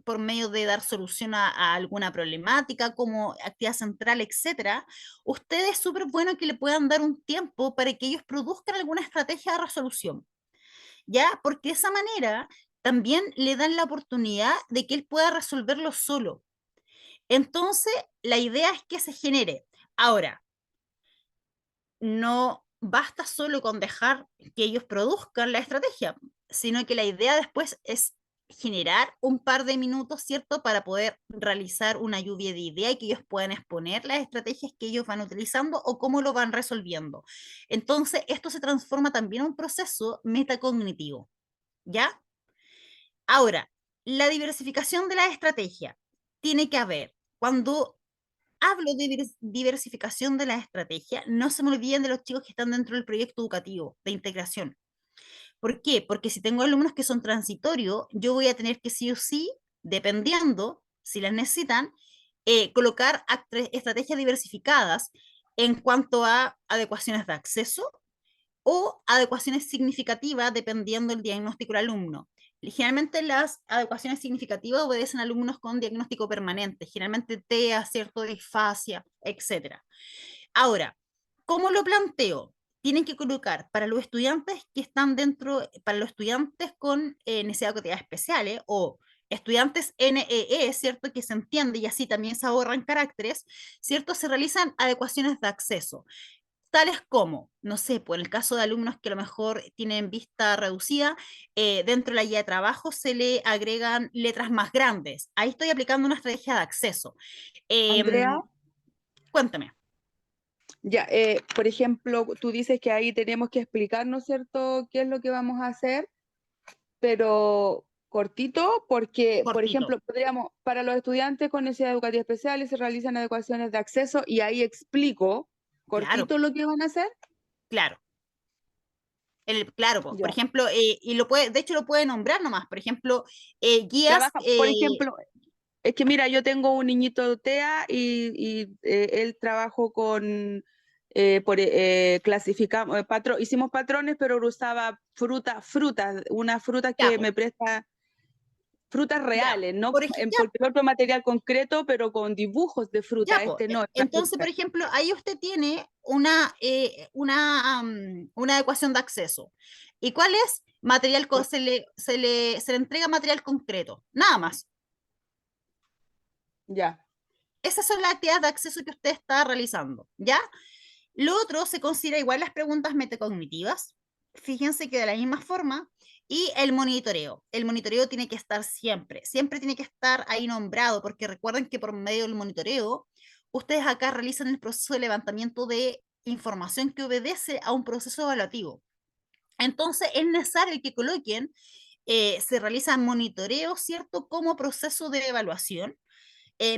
por medio de dar solución a alguna problemática como actividad central, etcétera, ustedes es súper bueno que le puedan dar un tiempo para que ellos produzcan alguna estrategia de resolución, ¿ya? Porque de esa manera también le dan la oportunidad de que él pueda resolverlo solo. Entonces, la idea es que se genere. Ahora, no basta solo con dejar que ellos produzcan la estrategia, sino que la idea después es generar un par de minutos, ¿cierto?, para poder realizar una lluvia de ideas y que ellos puedan exponer las estrategias que ellos van utilizando o cómo lo van resolviendo. Entonces, esto se transforma también en un proceso metacognitivo, ¿ya? Ahora, la diversificación de la estrategia tiene que haber. Cuando hablo de diversificación de la estrategia, no se me olviden de los chicos que están dentro del proyecto educativo de integración. ¿Por qué? Porque si tengo alumnos que son transitorios, yo voy a tener que sí o sí, dependiendo si las necesitan, colocar estrategias diversificadas en cuanto a adecuaciones de acceso o adecuaciones significativas dependiendo del diagnóstico del alumno. Generalmente las adecuaciones significativas obedecen a alumnos con diagnóstico permanente, generalmente TEA, cierto, disfasia, etc. Ahora, ¿cómo lo planteo? Tienen que colocar para los estudiantes que están dentro, para los estudiantes con necesidades educativas especiales o estudiantes NEE, ¿cierto? Que se entiende y así también se ahorran caracteres, ¿cierto? Se realizan adecuaciones de acceso tales como, no sé, por el caso de alumnos que a lo mejor tienen vista reducida, dentro de la guía de trabajo se le agregan letras más grandes. Ahí estoy aplicando una estrategia de acceso. Andrea, Cuéntame. ya, por ejemplo, tú dices que ahí tenemos que explicar, ¿no es cierto?, qué es lo que vamos a hacer, pero cortito, porque, por Cortito. ejemplo, podríamos, para los estudiantes con necesidades educativas especiales se realizan adecuaciones de acceso y ahí explico cortito Claro, lo que van a hacer. claro. Claro, por Ya. ejemplo, y lo puede, de hecho lo puede nombrar nomás, por ejemplo, guías, Trabaja, por ejemplo, es que mira, yo tengo un niñito TEA él trabajó con, clasificamos, hicimos patrones, pero usaba frutas, unas frutas ya, que me presta, frutas ya, reales, no por porque el otro material concreto, pero con dibujos de ya, fruta, este no, es la entonces, por fruta. ejemplo, ahí usted tiene una adecuación de acceso. ¿Y cuál es? Material, se le entrega material concreto, nada más. Ya. Esas son las actividades de acceso que usted está realizando, ¿ya? Lo otro se considera igual las preguntas metacognitivas. Fíjense que de la misma forma, y el monitoreo. El monitoreo tiene que estar siempre tiene que estar ahí nombrado, porque recuerden que por medio del monitoreo, ustedes acá realizan el proceso de levantamiento de información que obedece a un proceso evaluativo. Entonces, es necesario que coloquen, se realiza monitoreo, ¿cierto?, como proceso de evaluación,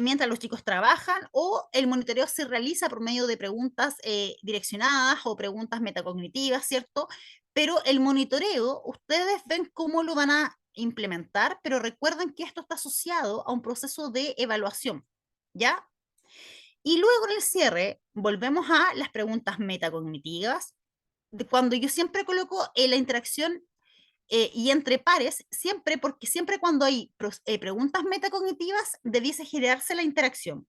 mientras los chicos trabajan, o el monitoreo se realiza por medio de preguntas direccionadas o preguntas metacognitivas, ¿cierto? Pero el monitoreo, ustedes ven cómo lo van a implementar, pero recuerden que esto está asociado a un proceso de evaluación, ¿ya? Y luego en el cierre, volvemos a las preguntas metacognitivas, cuando yo siempre coloco la interacción y entre pares, siempre, porque siempre cuando hay preguntas metacognitivas, debiese generarse la interacción.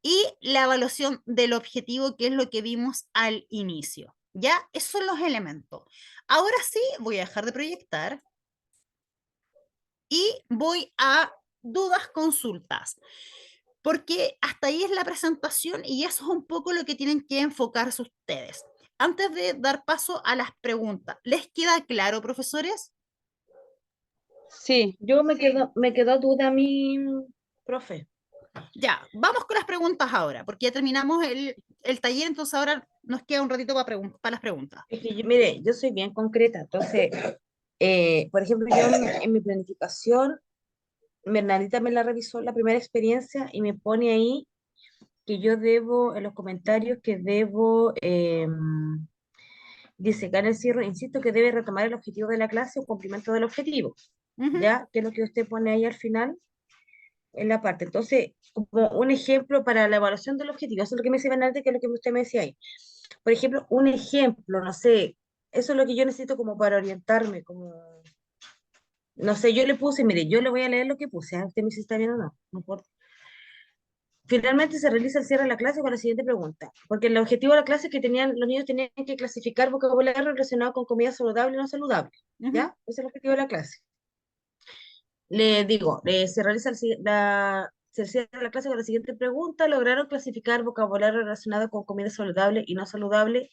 Y la evaluación del objetivo, que es lo que vimos al inicio. ¿Ya? Esos son los elementos. Ahora sí, voy a dejar de proyectar y voy a dudas, consultas. Porque hasta ahí es la presentación y eso es un poco lo que tienen que enfocarse ustedes. Antes de dar paso a las preguntas, ¿les queda claro, profesores? Sí. Yo me quedó duda a mí, profe. Ya, vamos con las preguntas ahora, porque ya terminamos el taller, entonces ahora nos queda un ratito para las preguntas. Es que mire, yo soy bien concreta, entonces, por ejemplo, yo en mi planificación, Bernadita me la revisó la primera experiencia y me pone ahí que yo debo, en los comentarios, que debo, dice, gana el cierre, insisto que debe retomar el objetivo de la clase o cumplimiento del objetivo, ¿ya? Que es lo que usted pone ahí al final, en la parte. Entonces, como un ejemplo para la evaluación del objetivo, eso es lo que me dice Bernadita, que es lo que usted me decía ahí. Por ejemplo, un ejemplo, no sé, eso es lo que yo necesito como para orientarme, como, no sé, yo le puse, mire, yo le voy a leer lo que puse, usted me dice si está bien o no, no importa. Finalmente se realiza el cierre de la clase con la siguiente pregunta, porque el objetivo de la clase es que los niños tenían que clasificar vocabulario relacionado con comida saludable y no saludable, ¿ya? Ese es el objetivo de la clase. Le digo, se realiza se cierra la clase con la siguiente pregunta: ¿lograron clasificar vocabulario relacionado con comida saludable y no saludable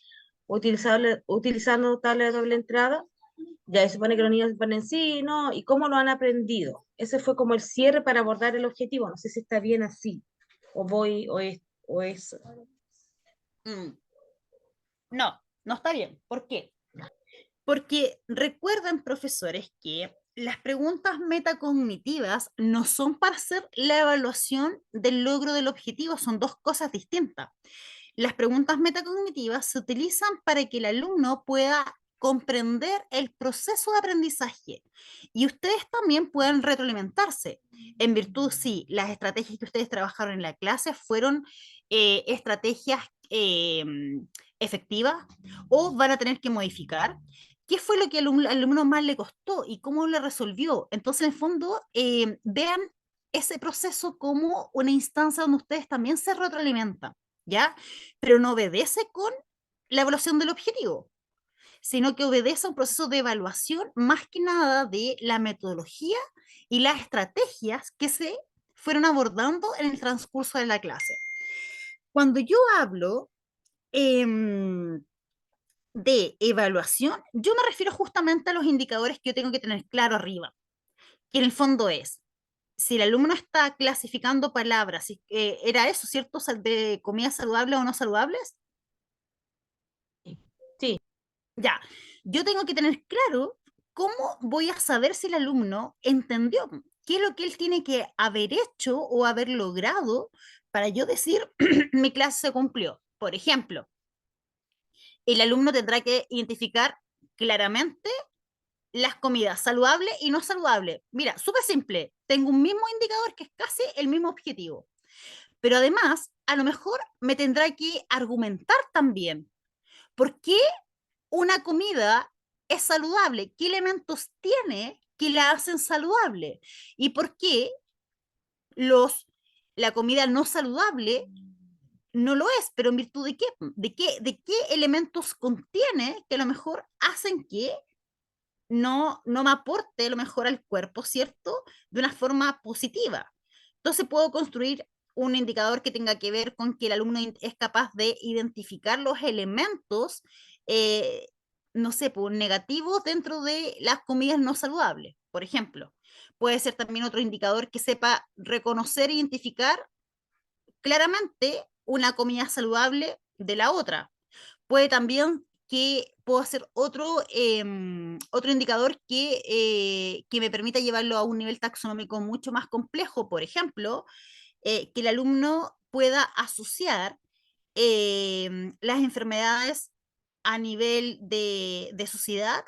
utilizando tabla de doble entrada? Ya se supone que los niños ponen sí, no, y cómo lo han aprendido. Ese fue como el cierre para abordar el objetivo. No sé si está bien así, o es. No, no está bien. ¿Por qué? Porque recuerden, profesores, que las preguntas metacognitivas no son para hacer la evaluación del logro del objetivo, son dos cosas distintas. Las preguntas metacognitivas se utilizan para que el alumno pueda comprender el proceso de aprendizaje y ustedes también puedan retroalimentarse. En virtud, sí, las estrategias que ustedes trabajaron en la clase fueron estrategias efectivas o van a tener que modificar. ¿Qué fue lo que al alumno más le costó y cómo lo resolvió? Entonces, en el fondo, vean ese proceso como una instancia donde ustedes también se retroalimentan, ¿ya? Pero no obedece con la evaluación del objetivo, sino que obedece a un proceso de evaluación más que nada de la metodología y las estrategias que se fueron abordando en el transcurso de la clase. Cuando yo hablo de evaluación, yo me refiero justamente a los indicadores que yo tengo que tener claro arriba, que en el fondo es, si el alumno está clasificando palabras, era eso, ¿cierto? De comidas saludables o no saludables. Sí. Ya, yo tengo que tener claro cómo voy a saber si el alumno entendió qué es lo que él tiene que haber hecho o haber logrado para yo decir, mi clase se cumplió. Por ejemplo, el alumno tendrá que identificar claramente las comidas saludables y no saludables. Mira, súper simple, tengo un mismo indicador que es casi el mismo objetivo, pero además, a lo mejor me tendrá que argumentar también por qué una comida es saludable, qué elementos tiene que la hacen saludable y por qué la comida no saludable no lo es, pero en virtud de qué elementos contiene que a lo mejor hacen que no me aporte lo mejor al cuerpo, ¿cierto? De una forma positiva. Entonces puedo construir un indicador que tenga que ver con que el alumno es capaz de identificar los elementos, eh, no sé, pues, negativos dentro de las comidas no saludables, por ejemplo. Puede ser también otro indicador que sepa reconocer e identificar claramente una comida saludable de la otra. Puede también que puedo hacer otro indicador que me permita llevarlo a un nivel taxonómico mucho más complejo. Por ejemplo, que el alumno pueda asociar las enfermedades a nivel de sociedad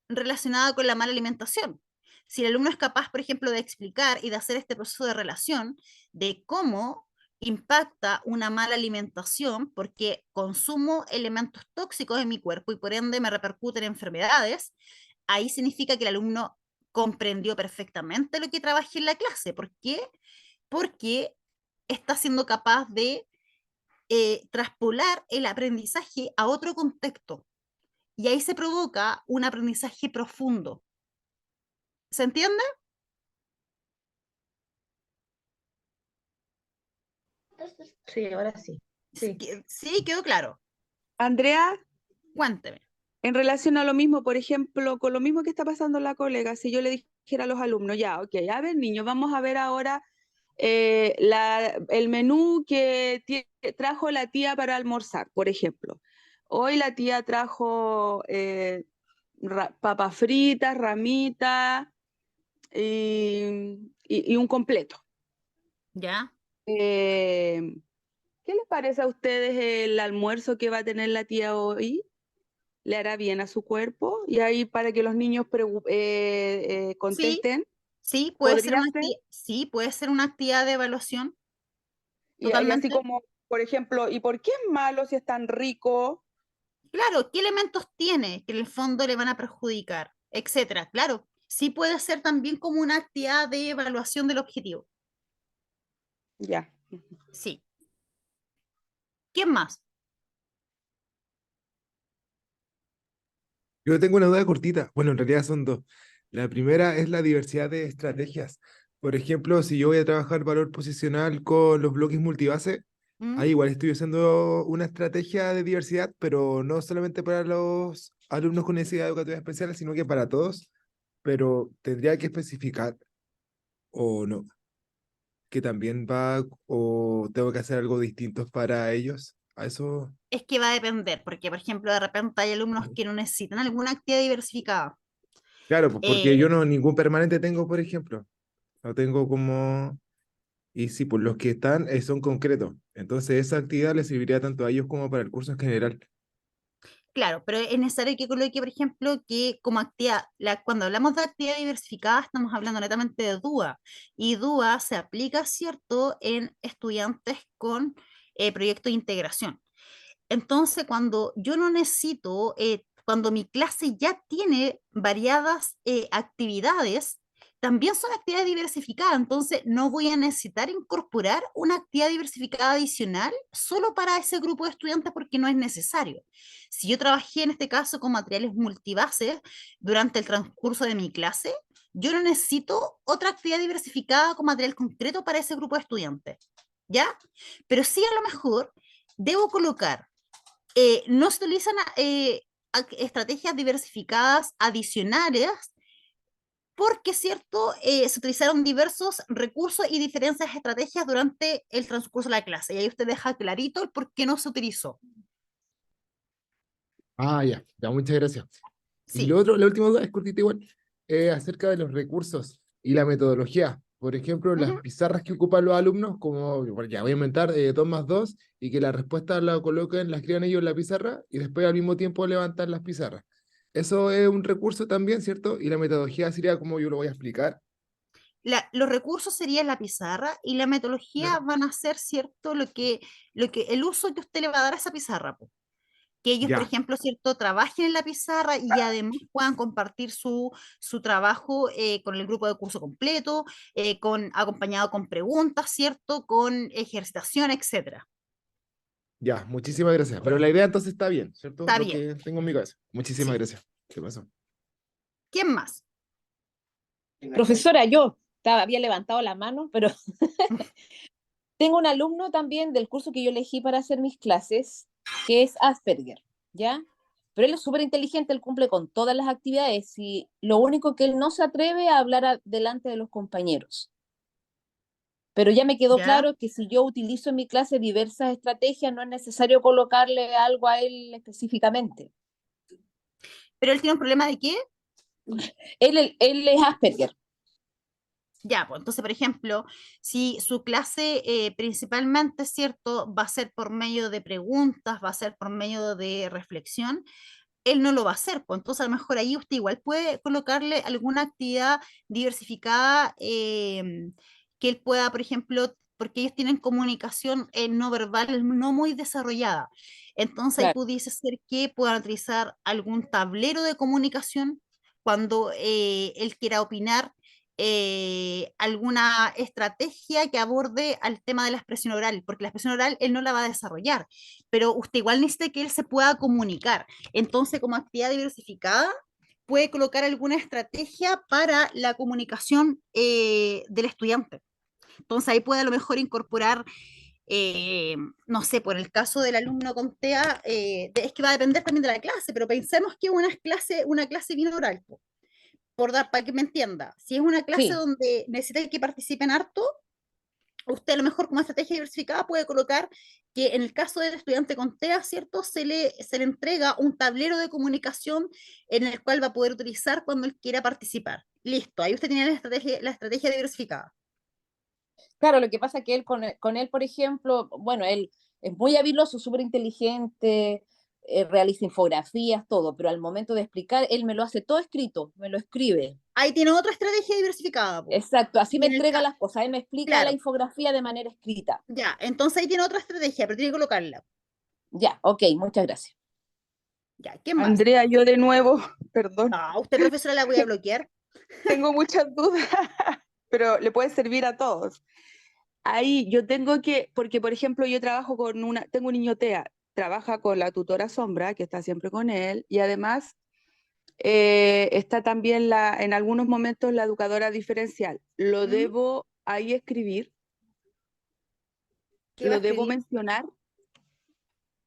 relacionada con la mala alimentación. Si el alumno es capaz, por ejemplo, de explicar y de hacer este proceso de relación de cómo impacta una mala alimentación porque consumo elementos tóxicos en mi cuerpo y por ende me repercuten en enfermedades, ahí significa que el alumno comprendió perfectamente lo que trabajé en la clase. ¿Por qué? Porque está siendo capaz de traspolar el aprendizaje a otro contexto. Y ahí se provoca un aprendizaje profundo. ¿Se entiende? Sí, ahora sí. Sí. Sí, quedó claro. Andrea, Cuénteme. en relación a lo mismo, por ejemplo, con lo mismo que está pasando la colega, si yo le dijera a los alumnos, ya, ok, a ver, niños, vamos a ver ahora el menú que trajo la tía para almorzar, por ejemplo. Hoy la tía trajo papas fritas, ramitas y un completo. ¿Ya? ¿Qué les parece a ustedes el almuerzo que va a tener la tía hoy? ¿Le hará bien a su cuerpo? Y ahí para que los niños Sí, contesten, sí, ¿podría ser? sí, puede ser una actividad de evaluación, Y así totalmente. como, por ejemplo, ¿y por qué es malo si es tan rico? Claro, ¿qué elementos tiene que en el fondo le van a perjudicar? Etcétera. Claro, sí puede ser también como una actividad de evaluación del objetivo. Ya. Sí. ¿Quién más? Yo tengo una duda cortita. Bueno, en realidad son dos. La primera es la diversidad de estrategias. Por ejemplo, si yo voy a trabajar valor posicional con los bloques multibase, ¿Mm? ahí igual estoy usando una estrategia de diversidad, pero no solamente para los alumnos con necesidades educativas especiales, sino que para todos. Pero tendría que especificar o no, que también va o tengo que hacer algo distinto para ellos. A eso. Es que va a depender, porque por ejemplo, de repente hay alumnos que no necesitan alguna actividad diversificada. Claro, pues porque Eh, yo no ningún permanente tengo, por ejemplo. No tengo como. Y sí, pues los que están son concretos. Entonces esa actividad les serviría tanto a ellos como para el curso en general. Claro, pero es necesario que coloque, por ejemplo, que como actividad, cuando hablamos de actividad diversificada, estamos hablando netamente de DUA. Y DUA se aplica, ¿cierto?, en estudiantes con proyectos de integración. Entonces, cuando yo no necesito, cuando mi clase ya tiene variadas actividades, también son actividades diversificadas, entonces no voy a necesitar incorporar una actividad diversificada adicional solo para ese grupo de estudiantes porque no es necesario. Si yo trabajé en este caso con materiales multibases durante el transcurso de mi clase, yo no necesito otra actividad diversificada con material concreto para ese grupo de estudiantes, ¿ya? Pero sí a lo mejor debo colocar no se utilizan estrategias diversificadas adicionales porque, cierto, se utilizaron diversos recursos y diferentes estrategias durante el transcurso de la clase. Y ahí usted deja clarito el por qué no se utilizó. Ah, ya, ya, muchas gracias. Y lo Sí. otro, la última duda es cortita igual, acerca de los recursos y la metodología. Por ejemplo, las Ujú. pizarras que ocupan los alumnos, como, bueno, ya voy a inventar 2 más 2 y que la respuesta la coloquen, la escriban ellos en la pizarra y después al mismo tiempo levantar las pizarras. Eso es un recurso también, ¿cierto? Y la metodología sería como yo lo voy a explicar. Los recursos serían la pizarra y la metodología Claro. van a ser, ¿cierto? El uso que usted le va a dar a esa pizarra, po. Que ellos, por Ya, ejemplo, ¿cierto?, trabajen en la pizarra y además puedan compartir su trabajo con el grupo de curso completo, acompañado con preguntas, ¿cierto?, con ejercitación, etcétera. ya, muchísimas gracias. Pero la idea entonces está bien, ¿cierto? Está Lo bien, que tengo en mi cabeza. Muchísimas sí. gracias. ¿Qué pasó? ¿Quién más? Profesora, había levantado la mano, pero tengo un alumno también del curso que yo elegí para hacer mis clases, que es Asperger, ¿ya? Pero él es súper inteligente, él cumple con todas las actividades y lo único que él no se atreve a hablar delante de los compañeros. Pero ya me quedó ¿Ya? claro que si yo utilizo en mi clase diversas estrategias, no es necesario colocarle algo a él específicamente. ¿Pero él tiene un problema de qué? Él es Asperger. Ya, pues entonces, por ejemplo, si su clase principalmente, ¿cierto?, va a ser por medio de preguntas, va a ser por medio de reflexión, él no lo va a hacer, pues entonces a lo mejor ahí usted igual puede colocarle alguna actividad diversificada que él pueda, por ejemplo, porque ellos tienen comunicación no verbal no muy desarrollada. Entonces ahí Claro. pudiese ser que puedan utilizar algún tablero de comunicación cuando él quiera opinar alguna estrategia que aborde al tema de la expresión oral, porque la expresión oral él no la va a desarrollar, pero usted igual necesita que él se pueda comunicar. Entonces, como actividad diversificada, puede colocar alguna estrategia para la comunicación del estudiante. Entonces, ahí puede a lo mejor incorporar, no sé, por el caso del alumno con TEA, es que va a depender también de la clase, pero pensemos que una clase bien oral, por dar para que me entienda. Si es una clase Sí, donde necesita que participen harto, usted a lo mejor como estrategia diversificada puede colocar que en el caso del estudiante con TEA, ¿cierto? Se le entrega un tablero de comunicación en el cual va a poder utilizar cuando él quiera participar. Listo, ahí usted tiene la estrategia diversificada. claro, lo que pasa es que con él, por ejemplo, bueno, él es muy habiloso, súper inteligente, realiza infografías, todo, pero al momento de explicar, él me lo hace todo escrito, me lo escribe. Ahí tiene otra estrategia diversificada, po. Exacto, así Y me en el entrega las cosas, él me explica la claro, infografía de manera escrita. ya, entonces ahí tiene otra estrategia, pero tiene que colocarla. Ya, ok, muchas gracias. Ya, ¿quién más? Andrea, yo de nuevo, perdón, Ah, usted profesora la voy a bloquear. tengo muchas dudas, pero le puede servir a todos. Ahí yo tengo que, porque por ejemplo yo trabajo tengo un niño TEA, trabaja con la tutora Sombra, que está siempre con él, y además está también en algunos momentos la educadora diferencial. ¿Lo ¿Mm? debo ahí escribir? ¿Qué va a ¿Lo debo escribir? mencionar?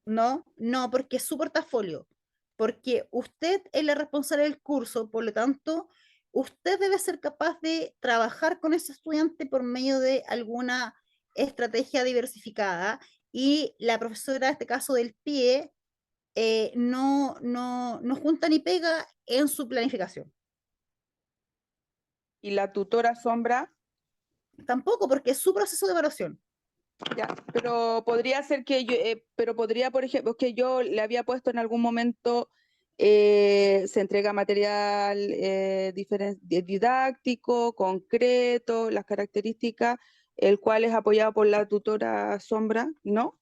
No, no, porque es su portafolio, porque usted es la responsable del curso, por lo tanto, usted debe ser capaz de trabajar con ese estudiante por medio de alguna estrategia diversificada y la profesora, en este caso del PIE, no junta ni pega en su planificación. ¿Y la tutora Sombra? Tampoco, porque es su proceso de evaluación. Ya, pero podría ser que pero podría, por ejemplo, que yo le había puesto en algún momento, se entrega material didáctico, concreto, las características, el cual es apoyado por la tutora Sombra, ¿no?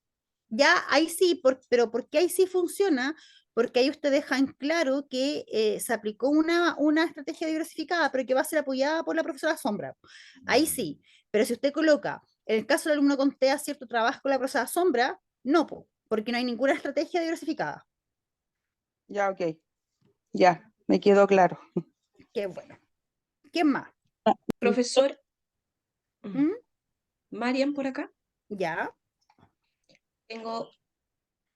Ya ahí sí, pero ¿por qué ahí sí funciona? Porque ahí usted deja en claro que se aplicó una estrategia diversificada, pero que va a ser apoyada por la profesora Sombra. Ahí sí, pero si usted coloca, en el caso del alumno con TEA, cierto trabajo con la profesora Sombra, no, porque no hay ninguna estrategia diversificada. Ya, ok, ya, me quedó claro. Qué bueno. ¿Quién más? Profesor, ¿Mm? Marian por acá. Ya, Tengo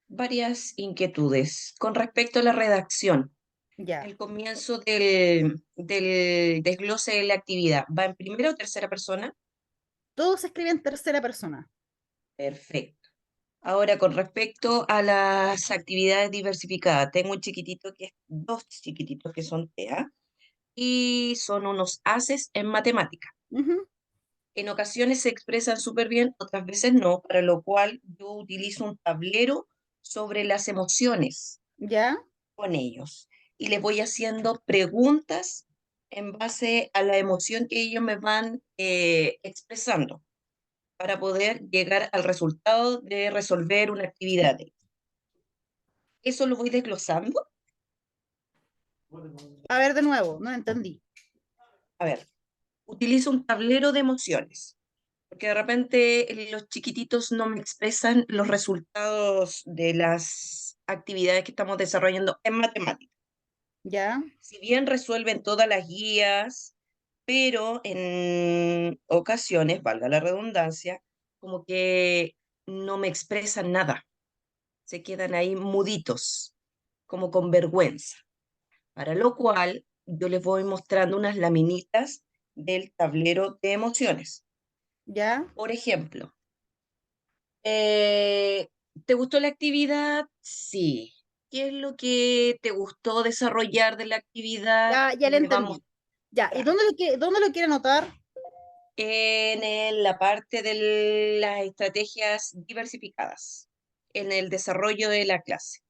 varias inquietudes con respecto a la redacción. ya. El comienzo del desglose de la actividad, ¿va en primera o tercera persona? Todo se escribe en tercera persona. Perfecto. Ahora, con respecto a las actividades diversificadas, tengo un chiquitito dos chiquititos que son TEA y son unos ases en matemática. Ujú. En ocasiones se expresan súper bien, otras veces no, para lo cual yo utilizo un tablero sobre las emociones Ya, con ellos y les voy haciendo preguntas en base a la emoción que ellos me van expresando para poder llegar al resultado de resolver una actividad. Eso lo voy desglosando. a ver de nuevo, no entendí. A ver, utilizo un tablero de emociones, porque de repente los chiquititos no me expresan los resultados de las actividades que estamos desarrollando en matemáticas. ¿Ya? Si bien resuelven todas las guías, pero en ocasiones, valga la redundancia, como que no me expresan nada, se quedan ahí muditos, como con vergüenza, para lo cual yo les voy mostrando unas laminitas del tablero de emociones. ¿Ya? Por ejemplo, ¿te gustó la actividad? Sí. ¿Qué es lo que te gustó desarrollar de la actividad? Ya le Me vamos entendí. Ya, ¿y dónde lo quiere anotar? en la parte de las estrategias diversificadas, en el desarrollo de la clase.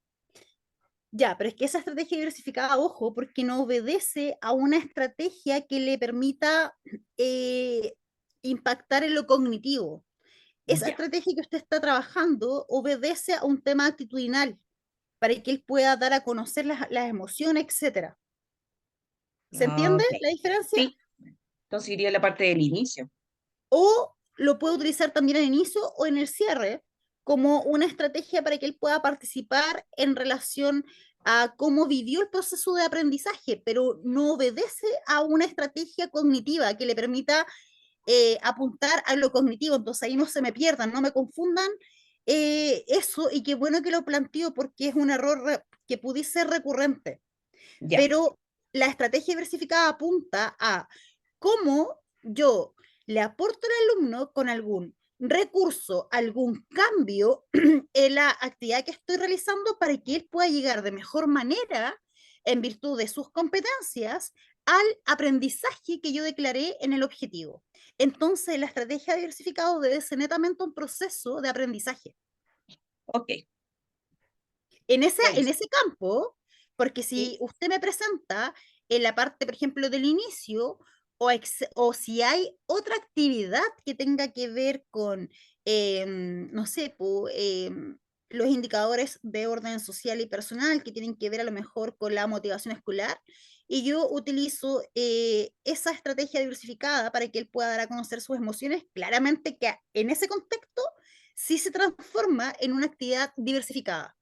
Ya, pero es que esa estrategia diversificada, ojo, porque no obedece a una estrategia que le permita impactar en lo cognitivo. Esa Ya. estrategia que usted está trabajando obedece a un tema actitudinal para que él pueda dar a conocer las emociones, etcétera. ¿Se entiende Ok. la diferencia? Sí. Entonces iría a la parte del inicio. O lo puede utilizar también al inicio o en el cierre como una estrategia para que él pueda participar en relación a cómo vivió el proceso de aprendizaje, pero no obedece a una estrategia cognitiva que le permita apuntar a lo cognitivo. Entonces ahí no se me pierdan, no me confundan eso, y qué bueno que lo planteo porque es un error que pudiese ser recurrente. Ya. Pero la estrategia diversificada apunta a cómo yo le aporto al alumno con algún recurso, algún cambio en la actividad que estoy realizando para que él pueda llegar de mejor manera, en virtud de sus competencias, al aprendizaje que yo declaré en el objetivo. Entonces, la estrategia diversificada debe ser netamente un proceso de aprendizaje. Ok. En Clarísimo. ese campo, porque si Sí. usted me presenta en la parte, por ejemplo, del inicio, o si hay otra actividad que tenga que ver con, no sé, los indicadores de orden social y personal que tienen que ver a lo mejor con la motivación escolar, y yo utilizo esa estrategia diversificada para que él pueda dar a conocer sus emociones, claramente que en ese contexto sí se transforma en una actividad diversificada,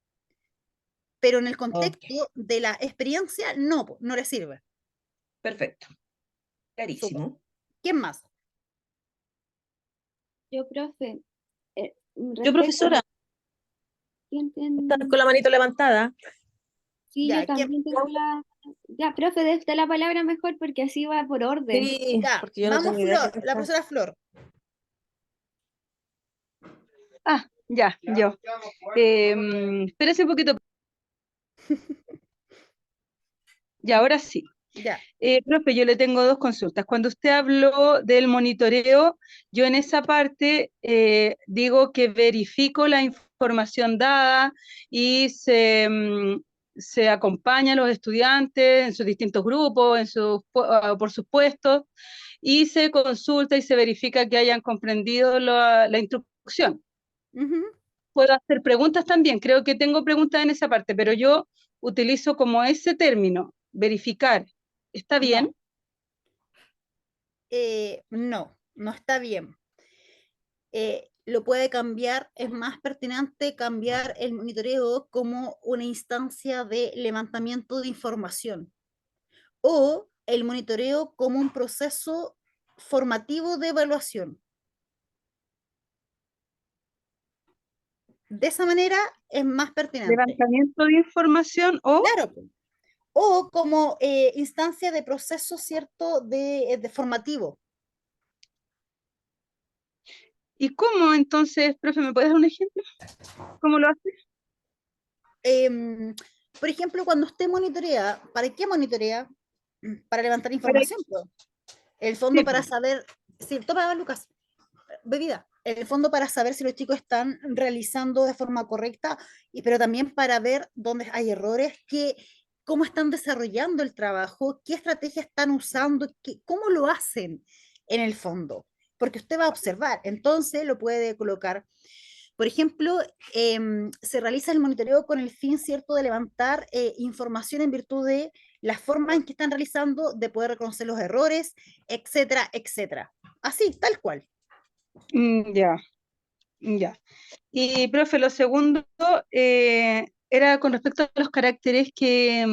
pero en el Ok. contexto de la experiencia no, no le sirve. Perfecto. Súper. Clarísimo. ¿Quién más? Yo, profe, Yo, respecto a profesora, ¿quién está tiene? con la manito levantada. Sí, yo Ya, ¿quién? también tengo la... Ya, profe, de usted la palabra mejor porque así va por orden. Sí, Ya, porque yo no vamos tengo idea Flor, quién la está. profesora Flor. Ah, ya, yo. Espérese un poquito. Y ahora sí. Ya. Profe, yo le tengo dos consultas. Cuando usted habló del monitoreo, yo en esa parte digo que verifico la información dada y se acompaña a los estudiantes en sus distintos grupos, por sus puestos, y se consulta y se verifica que hayan comprendido la instrucción. Ujú. Puedo hacer preguntas también, creo que tengo preguntas en esa parte, pero yo utilizo como ese término, verificar. ¿Está bien? No, no, no está bien. Lo puede cambiar, es más pertinente cambiar el monitoreo como una instancia de levantamiento de información o el monitoreo como un proceso formativo de evaluación. De esa manera es más pertinente. Levantamiento de información o... Claro, po. O como instancia de proceso, ¿cierto?, de formativo. ¿Y cómo entonces, profe, me puedes dar un ejemplo? ¿Cómo lo haces? Por ejemplo, cuando usted monitorea, ¿para qué monitorea? Para levantar Para... información, po. El fondo Sí, para pues. saber, si, toma Lucas, bebida, en el fondo para saber si los chicos están realizando de forma correcta, pero también para ver dónde hay errores, cómo están desarrollando el trabajo, qué estrategias están usando, cómo lo hacen en el fondo, porque usted va a observar, entonces lo puede colocar. Por ejemplo, se realiza el monitoreo con el fin, ¿cierto?, de levantar información en virtud de la forma en que están realizando, de poder reconocer los errores, etcétera, etcétera. Así, tal cual. Ya, ya. Y, profe, lo segundo, era con respecto a los caracteres que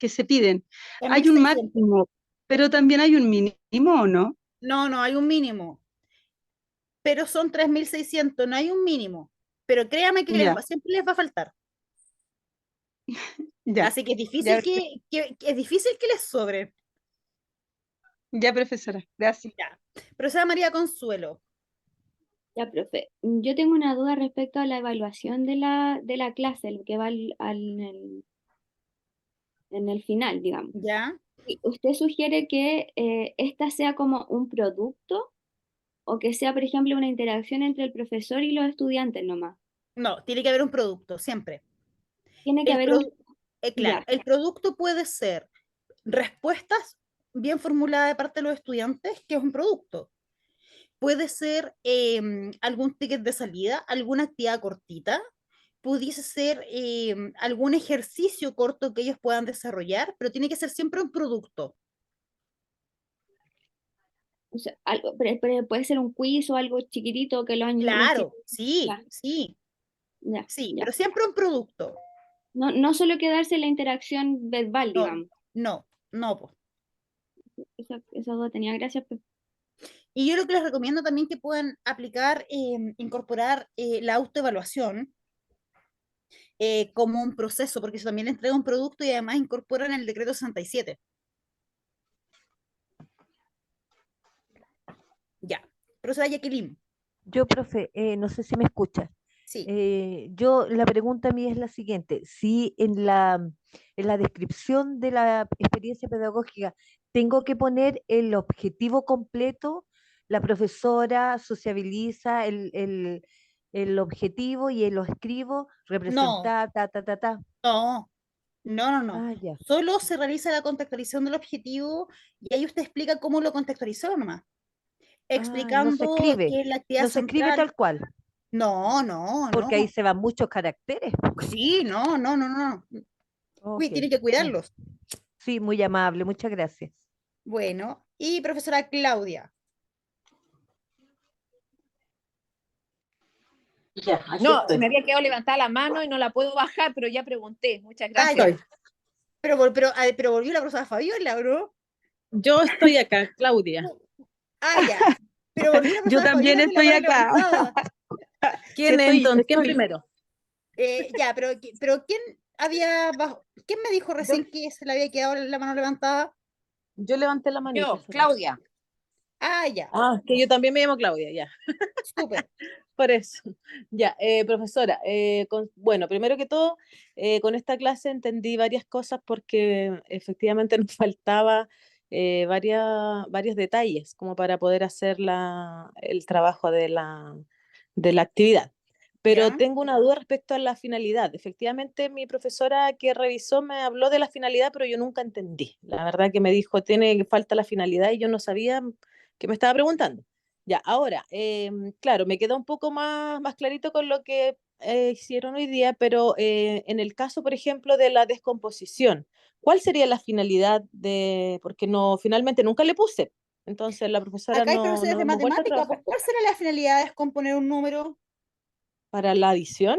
se piden. Es Hay un 1600. máximo, pero también hay un mínimo, ¿o no? No, no, hay un mínimo, pero son 3600, no hay un mínimo. Pero créame que Ya, siempre les va a faltar. ya, Así que es ya, difícil que es difícil que les sobre. ya, profesora, gracias. Ya. Profesora María Consuelo. Ya, profe, yo tengo una duda respecto a la evaluación de la clase, lo que va en el final, digamos. ¿Ya? Y ¿usted sugiere que esta sea como un producto o que sea, por ejemplo, una interacción entre el profesor y los estudiantes nomás? No, tiene que haber un producto, siempre. Tiene que El haber un... produ- claro, Ya, el producto puede ser respuestas bien formuladas de parte de los estudiantes, que es un producto. Puede ser algún ticket de salida, alguna actividad cortita, pudiese ser algún ejercicio corto que ellos puedan desarrollar, pero tiene que ser siempre un producto. o sea, algo, pero puede ser un quiz o algo chiquitito que los chicos... Claro, sí, Ya, sí, ya, sí, ya. pero siempre un producto. No, no solo quedarse en la interacción verbal, No, digamos. no, no, po. Esa duda tenía, gracias. Y yo lo que les recomiendo también que puedan aplicar, incorporar la autoevaluación como un proceso, porque eso también entrega un producto y además incorporan el decreto 67. Ya. Profesora Jacqueline. Yo, profe, no sé si me escucha. Sí. La pregunta mía es la siguiente. Si en la descripción de la experiencia pedagógica tengo que poner el objetivo completo, la profesora sociabiliza el objetivo y lo escribo, No, representar, ta, ta, ta, ta. no, no. Ah, ya. Solo se realiza la contextualización del objetivo y ahí usted explica cómo lo contextualizó nomás. Ah, no se Explicando escribe. qué es la actividad No se escribe central. tal cual, No. porque ahí se van muchos caracteres. Sí, no. Ok, Tiene que sí. cuidarlos. Sí, muy amable, muchas gracias. Bueno, y profesora Claudia. Ya, aquí no, se me había quedado levantada la mano y no la puedo bajar, pero ya pregunté. Muchas Ah, gracias. ya. Pero volvió la profesora Fabiola, ¿no? Yo estoy acá, Claudia. Ah, ya. Pero volvió la Yo profesora también Fabiola con la estoy mano acá. levantada. ¿Quién entonces? ¿Quién primero? Ya, pero ¿quién me dijo recién que se le había quedado la mano levantada? Yo levanté la manita. Yo, Claudia. Ah, ya. Ah, que yo también me llamo Claudia, ya. Súper. Por eso. Ya, profesora, bueno, primero que todo, con esta clase entendí varias cosas porque efectivamente nos faltaba varios detalles como para poder hacer el trabajo de la actividad. Pero ¿Ya? tengo una duda respecto a la finalidad. Efectivamente, mi profesora que revisó me habló de la finalidad, pero yo nunca entendí. La verdad que me dijo, falta la finalidad y yo no sabía qué me estaba preguntando. Ya, ahora, claro, me queda un poco más clarito con lo que hicieron hoy día, pero en el caso, por ejemplo, de la descomposición, ¿cuál sería la finalidad porque no, finalmente nunca le puse? Entonces la profesora Acá hay no, profesores no de hemos vuelto a matemática, trabajar pues ¿cuál será la finalidad de descomponer un número? para la adición.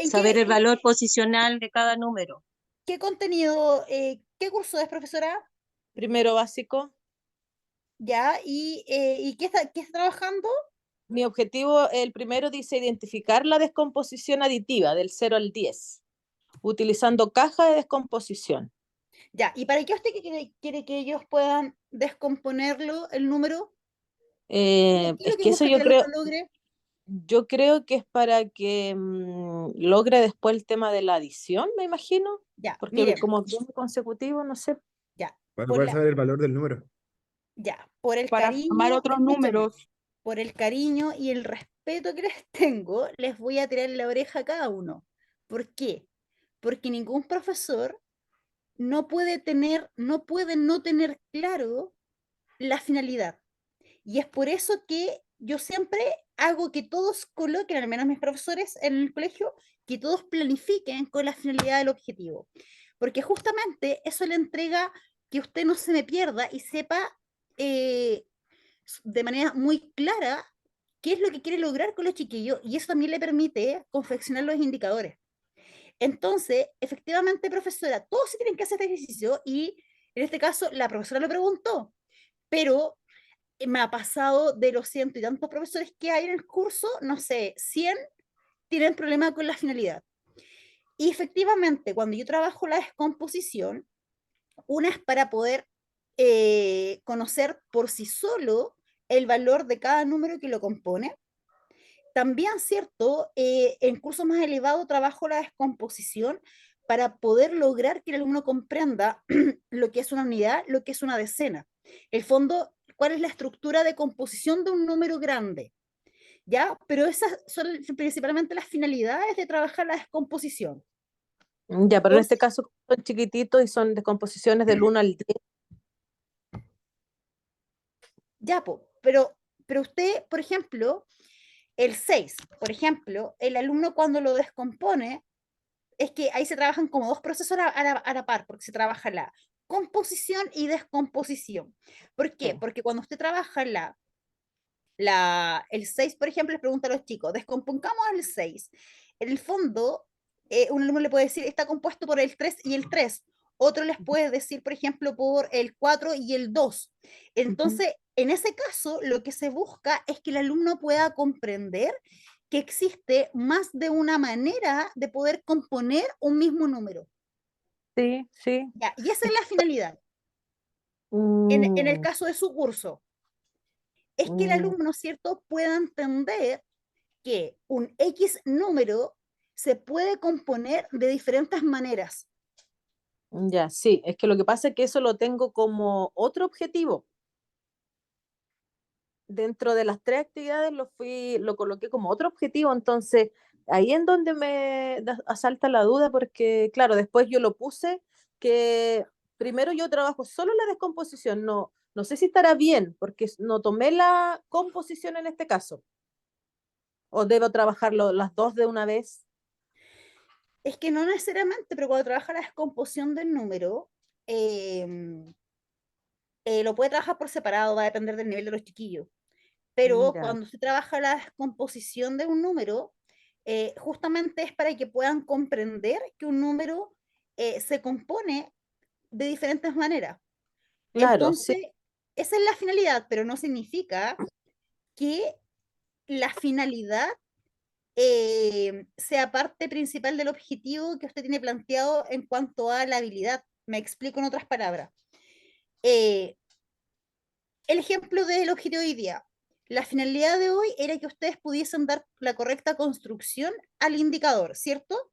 Saber el valor posicional de cada número. ¿Qué contenido, qué curso es, profesora? Primero básico. ¿Ya? ¿Y qué está trabajando? Mi objetivo, el primero dice identificar la descomposición aditiva del 0 al 10, utilizando caja de descomposición. Ya, ¿y para qué usted quiere que ellos puedan descomponerlo, el número? ¿Qué es Es lo que que eso busca que el alumno logre? yo creo que es para que logre después el tema de la adición, me imagino, Ya, porque mire, como es consecutivo, no sé. ya, Para por poder saber el valor del número. por el Para formar cariño, otros escúchame, números. por el cariño y el respeto que les tengo, les voy a tirar la oreja a cada uno. ¿Por qué? Porque ningún profesor no puede no tener claro la finalidad. Y es por eso que yo siempre hago que todos coloquen, al menos mis profesores en el colegio, que todos planifiquen con la finalidad del objetivo. Porque justamente eso le entrega que usted no se me pierda y sepa de manera muy clara qué es lo que quiere lograr con los chiquillos y eso también le permite confeccionar los indicadores. Entonces, efectivamente, profesora, todos se tienen que hacer este ejercicio y en este caso la profesora lo preguntó, pero me ha pasado de los ciento y tantos profesores que hay en el curso, no sé, 100 tienen problema con la finalidad. Y efectivamente, cuando yo trabajo la descomposición, una es para poder conocer por sí solo el valor de cada número que lo compone. También, ¿cierto? En cursos más elevados trabajo la descomposición para poder lograr que el alumno comprenda lo que es una unidad, lo que es una decena. El fondo, cuál es la estructura de composición de un número grande, ¿ya? Pero esas son principalmente las finalidades de trabajar la descomposición. Ya, pero en este Entonces, caso son chiquititos y son descomposiciones del 1 al 10. ya, pero usted, por ejemplo, el 6, por ejemplo, el alumno cuando lo descompone, es que ahí se trabajan como dos procesos a la par, porque se trabaja la composición y descomposición. ¿Por qué? Sí. Porque cuando usted trabaja el 6, por ejemplo, les pregunta a los chicos, descompongamos el 6. En el fondo, un alumno le puede decir, está compuesto por el 3 y el 3. Otro les puede decir, por ejemplo, por el 4 y el 2. Entonces, en ese caso, lo que se busca es que el alumno pueda comprender que existe más de una manera de poder componer un mismo número. Sí, sí. Ya, y esa es la finalidad. En el Mm, caso de su curso, es que el mm, alumno, ¿cierto?, pueda entender que un X número se puede componer de diferentes maneras. ya, sí, es que lo que pasa es que eso lo tengo como otro objetivo. Dentro de las 3 actividades lo coloqué como otro objetivo, entonces ahí en donde me asalta la duda, porque claro, después yo lo puse que primero yo trabajo solo la descomposición, no sé si estará bien, porque no tomé la composición en este caso, o debo trabajarlo las dos de una vez. Es que no necesariamente, pero cuando trabaja la descomposición del número, em, lo puede trabajar por separado, va a depender del nivel de los chiquillos. Pero Ya, cuando se trabaja la descomposición de un número, justamente es para que puedan comprender que un número se compone de diferentes maneras. claro, sí, Entonces, esa es la finalidad, pero no significa que la finalidad sea parte principal del objetivo que usted tiene planteado en cuanto a la habilidad. Me explico en otras palabras. Eh, el ejemplo del objetivo de hoy día. La finalidad de hoy era que ustedes pudiesen dar la correcta construcción al indicador, ¿cierto?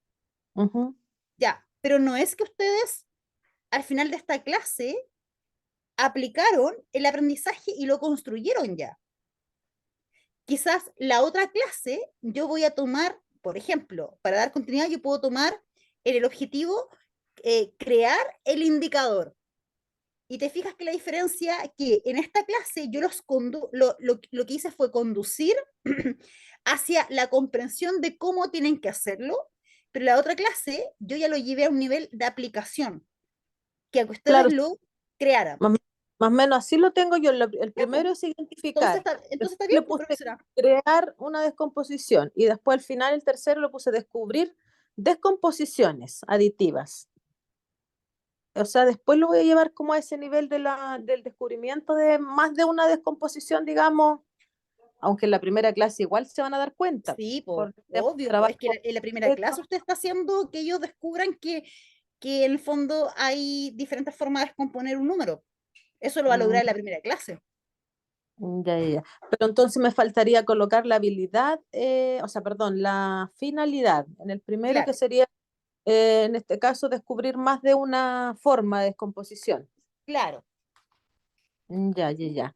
ujú, Ya, pero no es que ustedes al final de esta clase aplicaron el aprendizaje y lo construyeron ya. Quizás la otra clase yo voy a tomar, por ejemplo, para dar continuidad, yo puedo tomar en el objetivo crear el indicador. Y te fijas que la diferencia que en esta clase yo lo que hice fue conducir hacia la comprensión de cómo tienen que hacerlo, pero la otra clase yo ya lo llevé a un nivel de aplicación, que ustedes claro, lo crearan. más, más o menos así lo tengo yo. El ¿Ya, po? primero es Entonces identificar. entonces está Después bien, le pues, puse profesora. crear una descomposición y después al final el tercero le puse descubrir descomposiciones aditivas. O sea, después lo voy a llevar como a ese nivel del descubrimiento de más de una descomposición, digamos, aunque en la primera clase igual se van a dar cuenta Sí, por po, el tema de obvio, po. Es que trabajo en la primera clase completo. usted está haciendo que ellos descubran que en el fondo hay diferentes formas de descomponer un número. Eso lo va a lograr en la primera clase. Ya, ya, ya. Pero entonces me faltaría colocar la habilidad, o sea, perdón, la finalidad en el primero que Claro, sería, en este caso, descubrir más de una forma de descomposición. claro. Ya, ya, ya.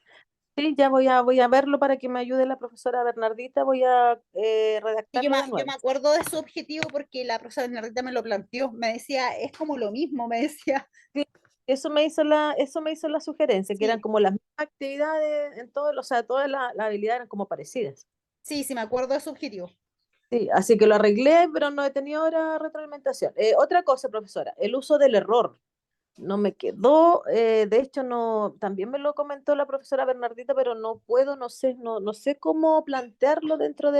Sí, ya voy a verlo para que me ayude la profesora Bernardita, voy a Y redactarlo de yo me nuevo. acuerdo de su objetivo porque la profesora Bernardita me lo planteó. Me decía, es como lo mismo, me decía. Sí, eso me hizo la sugerencia, que eran Sí, como las mismas actividades en todo, o sea, todas las habilidades eran como parecidas. sí, sí, me acuerdo de su objetivo. Sí, así que lo arreglé, pero no he tenido ahora retroalimentación. Otra cosa, profesora, el uso del error. No me quedó, de hecho, no, también me lo comentó la profesora Bernardita, pero no puedo, no sé, no sé cómo plantearlo dentro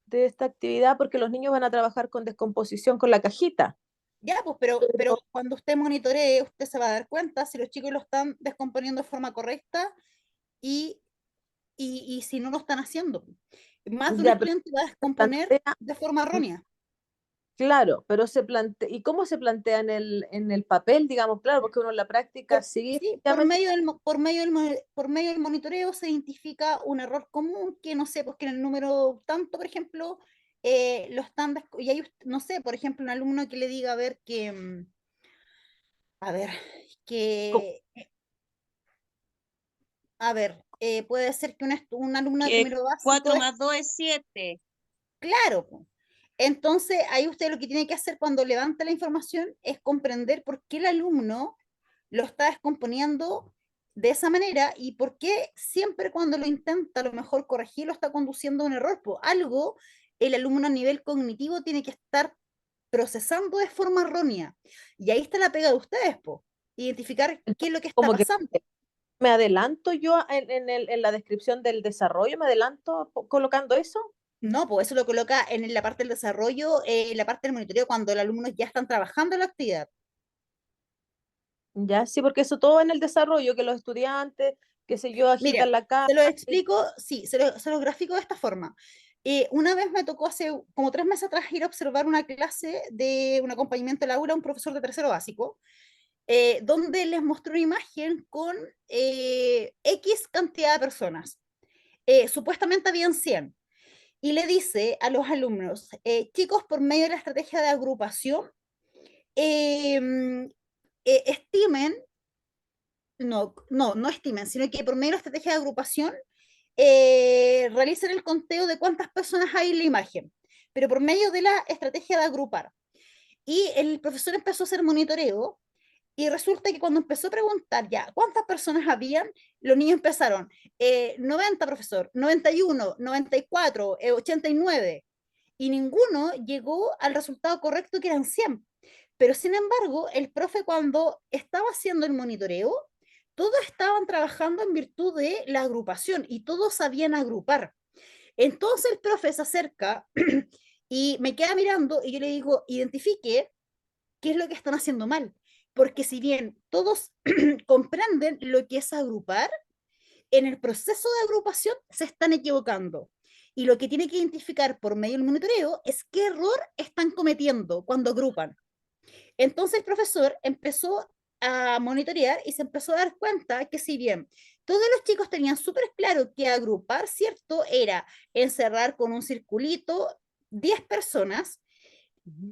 de esta actividad porque los niños van a trabajar con descomposición con la cajita. Ya, pues, pero cuando usted monitoree, usted se va a dar cuenta si los chicos lo están descomponiendo de forma correcta y si no lo están haciendo. Más de un Ya, pero estudiante va a se descomponer plantea, de forma errónea. claro, pero se plantea, ¿y cómo se plantea en el papel, digamos? Claro, porque uno en la práctica sí, Sí, efectivamente, por medio del monitoreo se identifica un error común que, no sé, pues que en el número tanto, por ejemplo, lo están, y hay, no sé, por ejemplo, un alumno que le diga, a ver, a ver, co- que, a ver, puede ser que un alumno de Que primero básico 4 más 2 es 7. claro, po. Entonces, ahí usted lo que tiene que hacer cuando levanta la información es comprender por qué el alumno lo está descomponiendo de esa manera y por qué siempre cuando lo intenta a lo mejor corregir lo está conduciendo a un error. Po. Algo el alumno a nivel cognitivo tiene que estar procesando de forma errónea. Y ahí está la pega de ustedes, po. Identificar qué es lo que está como que pasando. me adelanto yo en la descripción del desarrollo, me adelanto colocando eso. No, pues eso lo coloca en la parte del desarrollo, en la parte del monitoreo, cuando los alumnos ya están trabajando en la actividad. Ya, sí, porque eso todo en el desarrollo, que los estudiantes, qué sé yo, agitan Miren, la cara. se lo explico, sí, se lo grafico de esta forma. Una vez me tocó hace como 3 meses atrás ir a observar una clase de un acompañamiento al aula, un profesor de tercero básico, donde les mostró una imagen con X cantidad de personas. Supuestamente habían 100. Y le dice a los alumnos, chicos, por medio de la estrategia de agrupación, em, estimen, no estimen, sino que por medio de la estrategia de agrupación realicen el conteo de cuántas personas hay en la imagen, pero por medio de la estrategia de agrupar. Y el profesor empezó a hacer monitoreo y resulta que cuando empezó a preguntar ya cuántas personas habían, los niños empezaron, 90 profesor, 91, 94, 89, y ninguno llegó al resultado correcto que eran 100. Pero sin embargo, el profe cuando estaba haciendo el monitoreo, todos estaban trabajando en virtud de la agrupación y todos sabían agrupar. Entonces el profe se acerca y me queda mirando y yo le digo, identifique qué es lo que están haciendo mal. Porque si bien todos comprenden lo que es agrupar, en el proceso de agrupación se están equivocando. Y lo que tiene que identificar por medio del monitoreo es qué error están cometiendo cuando agrupan. Entonces el profesor empezó a monitorear y se empezó a dar cuenta que si bien todos los chicos tenían súper claro que agrupar, ¿cierto? Era encerrar con un circulito 10 personas,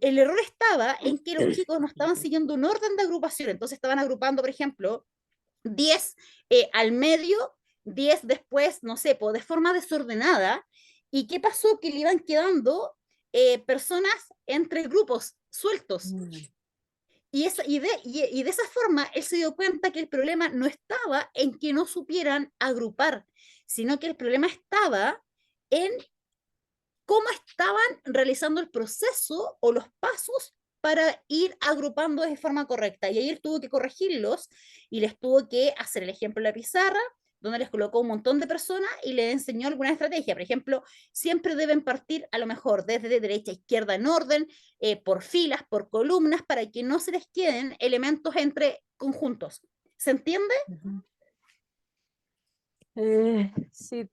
el error estaba en que los chicos no estaban siguiendo un orden de agrupación, entonces estaban agrupando, por ejemplo, 10 al medio, 10 después, no sé, de forma desordenada. ¿Y qué pasó? Que le iban quedando personas entre grupos sueltos. Y de esa forma él se dio cuenta que el problema no estaba en que no supieran agrupar, sino que el problema estaba en cómo estaban realizando el proceso o los pasos para ir agrupando de forma correcta. Y ahí él tuvo que corregirlos y les tuvo que hacer el ejemplo en la pizarra, donde les colocó un montón de personas y les enseñó alguna estrategia. Por ejemplo, siempre deben partir a lo mejor desde derecha a izquierda en orden, por filas, por columnas, para que no se les queden elementos entre conjuntos. ¿Se entiende? Sí,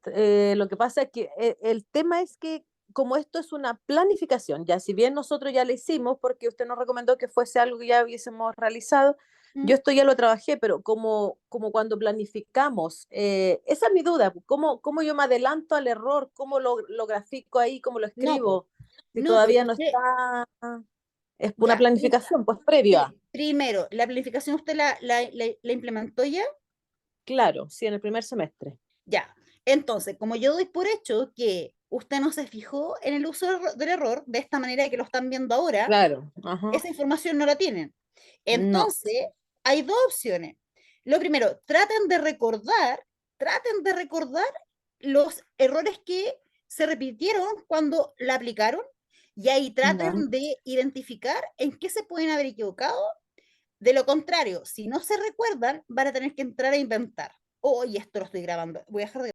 lo que pasa es que el tema es que como esto es una planificación, ya si bien nosotros ya lo hicimos, porque usted nos recomendó que fuese algo que ya hubiésemos realizado, yo esto ya lo trabajé, pero como cuando planificamos, esa es mi duda, ¿cómo yo me adelanto al error? ¿Cómo lo grafico ahí? ¿Cómo lo No, escribo? Si no, porque todavía no usted, está, es una ya, planificación, pues previa. primero, la planificación usted la implementó ya. Claro, sí, en el primer semestre. Ya, entonces, como yo doy por hecho que usted no se fijó en el uso del error, de esta manera que lo están viendo ahora, Claro, ajá. esa información no la tienen. No. Entonces, hay dos opciones. Lo primero, traten de recordar los errores que se repitieron cuando la aplicaron y ahí Ya. traten de identificar en qué se pueden haber equivocado. De lo contrario, si no se recuerdan, van a tener que entrar a inventar. Oye, esto lo estoy grabando. Voy a dejar de